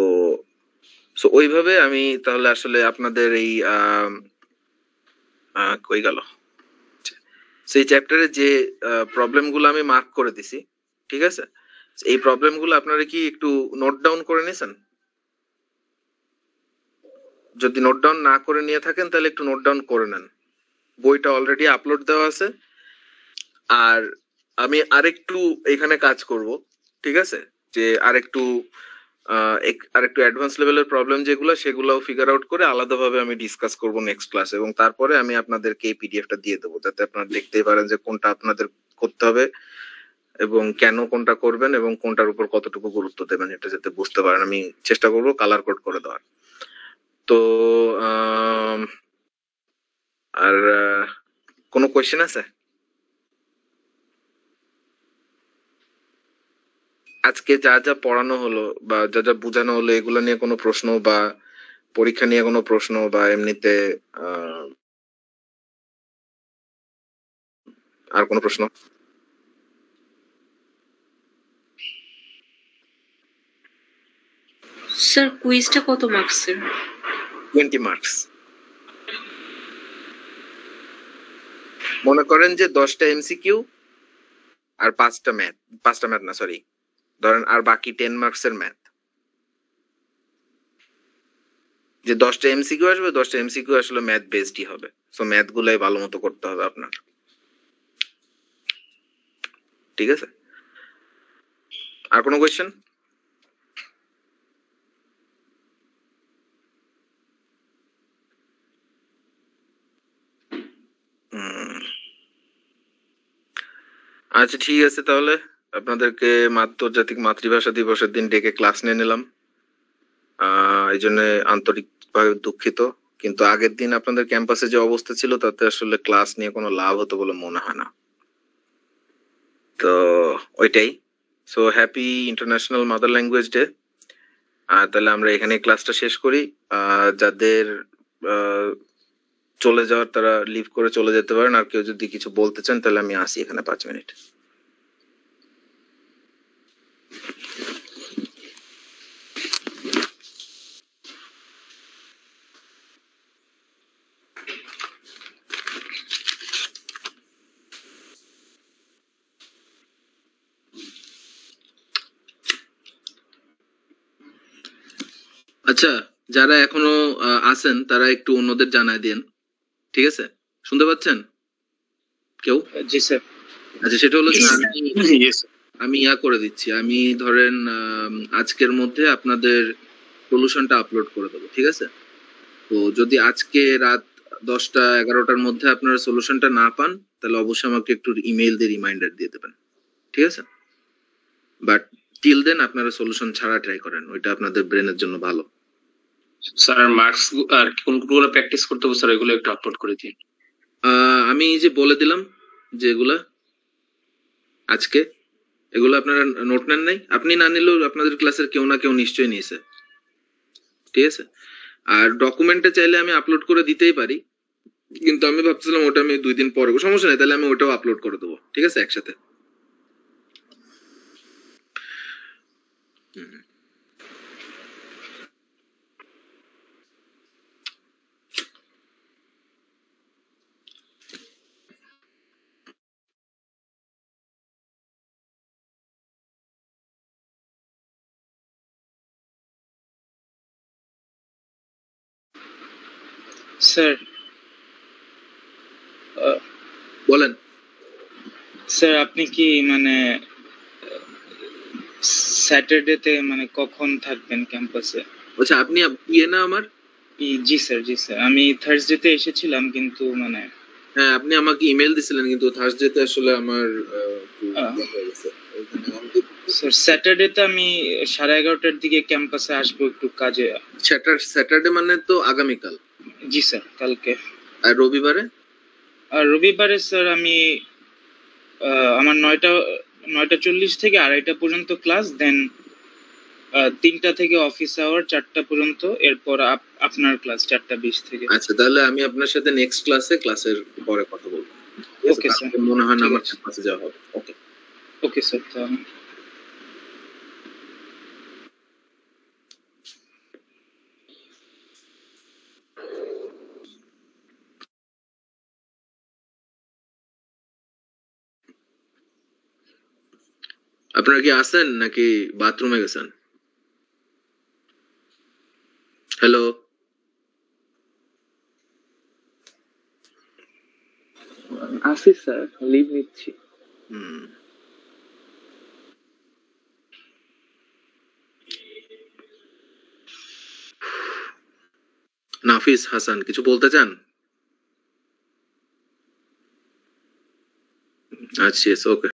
সো ওইভাবে আমি তাহলে আসলে আপনাদের এই কই গেল সেই চ্যাপ্টারে যে প্রবলেমগুলো আমি মার্ক করে দিছি, ঠিক আছে? এই প্রবলেমগুলো আপনারা কি একটু নোট ডাউন করে নিয়েছেন? যদি নোট ডাউন না করে নিয়ে থাকেন তাহলে একটু নোট ডাউন করে নেন। বইটা অলরেডি আপলোড দেওয়া আছে। আর আমি আরেকটু এখানে কাজ করব, ঠিক আছে? যে আরেকটু অ্যাডভান্স লেভেলের প্রবলেম যেগুলো সেগুলোও ফিগার আউট করে আলাদাভাবে আমি ডিসকাস করব নেক্সট ক্লাসে, এবং তারপরে আমি আপনাদেরকে এই পিডিএফটা দিয়ে দেবো যাতে আপনারা দেখতেই পারেন যে কোনটা আপনাদের করতে হবে এবং কেন কোনটা করবেন এবং কোনটার উপর কতটুকু গুরুত্ব দেবেন এটা যাতে বুঝতে পারেন। আমি চেষ্টা করব কালার কোড করে দেওয়ার। তো আর কোনো কোয়েশ্চেন আছে? আজকে যা যা পড়ানো হলো বা যা যা বোঝানো হলো এগুলো নিয়ে কোনো প্রশ্ন বা পরীক্ষা নিয়ে কোনো প্রশ্ন বা এমনিতে আর কোনো প্রশ্ন? স্যার কুইজটা কত মার্কসের? 20 মার্কস। মনে করেন যে 10টা এমসিকিউ আর 5টা ম্যাথ না সরি, ধরেন আর বাকি 10 মার্কসের ম্যাথ। যে 10টা এমসিকিউ আসবে 10টা এমসিকিউ আসলে ম্যাথ বেসডই হবে। সো ম্যাথ গুলাই ভালো মতো করতে হবে আপনার, ঠিক আছে? আর কোনো কোয়েশ্চেন? আচ্ছা ঠিক আছে, তাহলে আপনাদেরকে আন্তর্জাতিক মাতৃভাষা দিবসের দিন ডেকে ক্লাস নিয়ে নিলাম, এই জন্য আন্তরিকভাবে দুঃখিত। কিন্তু আগের দিন আপনাদের ক্যাম্পাসে যে অবস্থা ছিল তাতে আসলে ক্লাস নিয়ে কোনো লাভ হতো বলে মনে হয় না। তো ওইটাই। So happy international mother language day. তাহলে আমরা এখানে ক্লাসটা শেষ করি। যাদের চলে যাওয়ার তারা লিভ করে চলে যেতে পারেন, আর কেউ যদি কিছু বলতে চান তাহলে আমি আসি এখানে 5 মিনিট। আচ্ছা, যারা এখনো আছেন তারা একটু অন্যদের জানায় দেন, ঠিক আছে? শুনতে পাচ্ছেন কেউ? জি স্যার। আচ্ছা, সেটা হলো যে আমি করে দিচ্ছি। আমি ধরেন আজকের মধ্যে আপনাদের সলিউশনটা আপলোড করে দেবো, ঠিক আছে? তো যদি আজকে রাত 10টা-11টার মধ্যে আপনারা সলিউশনটা না পান তাহলে অবশ্যই আমাকে একটু ইমেইল দিয়ে রিমাইন্ডার দিয়ে দেবেন, ঠিক আছে? বাট টিল দেন আপনারা সলিউশন ছাড়া ট্রাই করেন, ওইটা আপনাদের ব্রেনের জন্য ভালো। স্যার মার্কস আর কোনগুলো প্র্যাকটিস করতে হবে স্যার এগুলো একটু আপলোড করে দিন। আমি যে বলে দিলাম যে এগুলা আজকে, এগুলো আপনারা নোট নেন নাই? আপনি না নিলেও আপনাদের ক্লাসের কেউ না কেউ নিশ্চয়ই নিয়েছে, ঠিক আছে? আর ডকুমেন্টে চাইলে আমি আপলোড করে দিতেই পারি, কিন্তু আমি ভাবছিলাম ওটা আমি 2 দিন পরে, সমস্যা নেই, তাহলে আমি ওটাও আপলোড করে দেবো, ঠিক আছে, একসাথে। স্যার বলেন। স্যার আপনি কি মানে স্যাটারডেতে মানে কখন থাকবেন ক্যাম্পাসে? আচ্ছা, আপনি ইয়ে না আমার? জি স্যার, জি স্যার, আমি থার্সডেতে এসেছিলাম কিন্তু মানে হ্যাঁ, আপনি আমাকে ইমেল দিছিলেন, কিন্তু থার্সডেতে আসলে আমার হয়ে গেছে। স্যার স্যাটারডেতে আমি 11:30টার দিকে ক্যাম্পাসে আসবো একটু কাজে। স্যাটারডে মানে তো আগামীকাল। জি স্যার, কালকে। আর রবিবারে? আর রবিবারে স্যার আমি আমার 9:40 থেকে 2:30 পর্যন্ত ক্লাস, দেন 3টা থেকে অফিস আওয়ার 4টা পর্যন্ত, এরপর আপনার ক্লাস 4:20 থেকে। আচ্ছা, তাহলে আমি আপনার সাথে নেক্সট ক্লাসের পরে কথা বলবো। ওকে স্যার, মনে হয় না ঠিক আমার আছে। ক্লাসে যাওয়া হবে। ওকে। ওকে স্যার, তাহলে আপনারা কি আছেন নাকি বাথরুমে গেছেন? হ্যালো? আছি স্যার, লিভ নিচ্ছি। নাফিস হাসান কিছু বলতে চান? আচ্ছা, ওকে।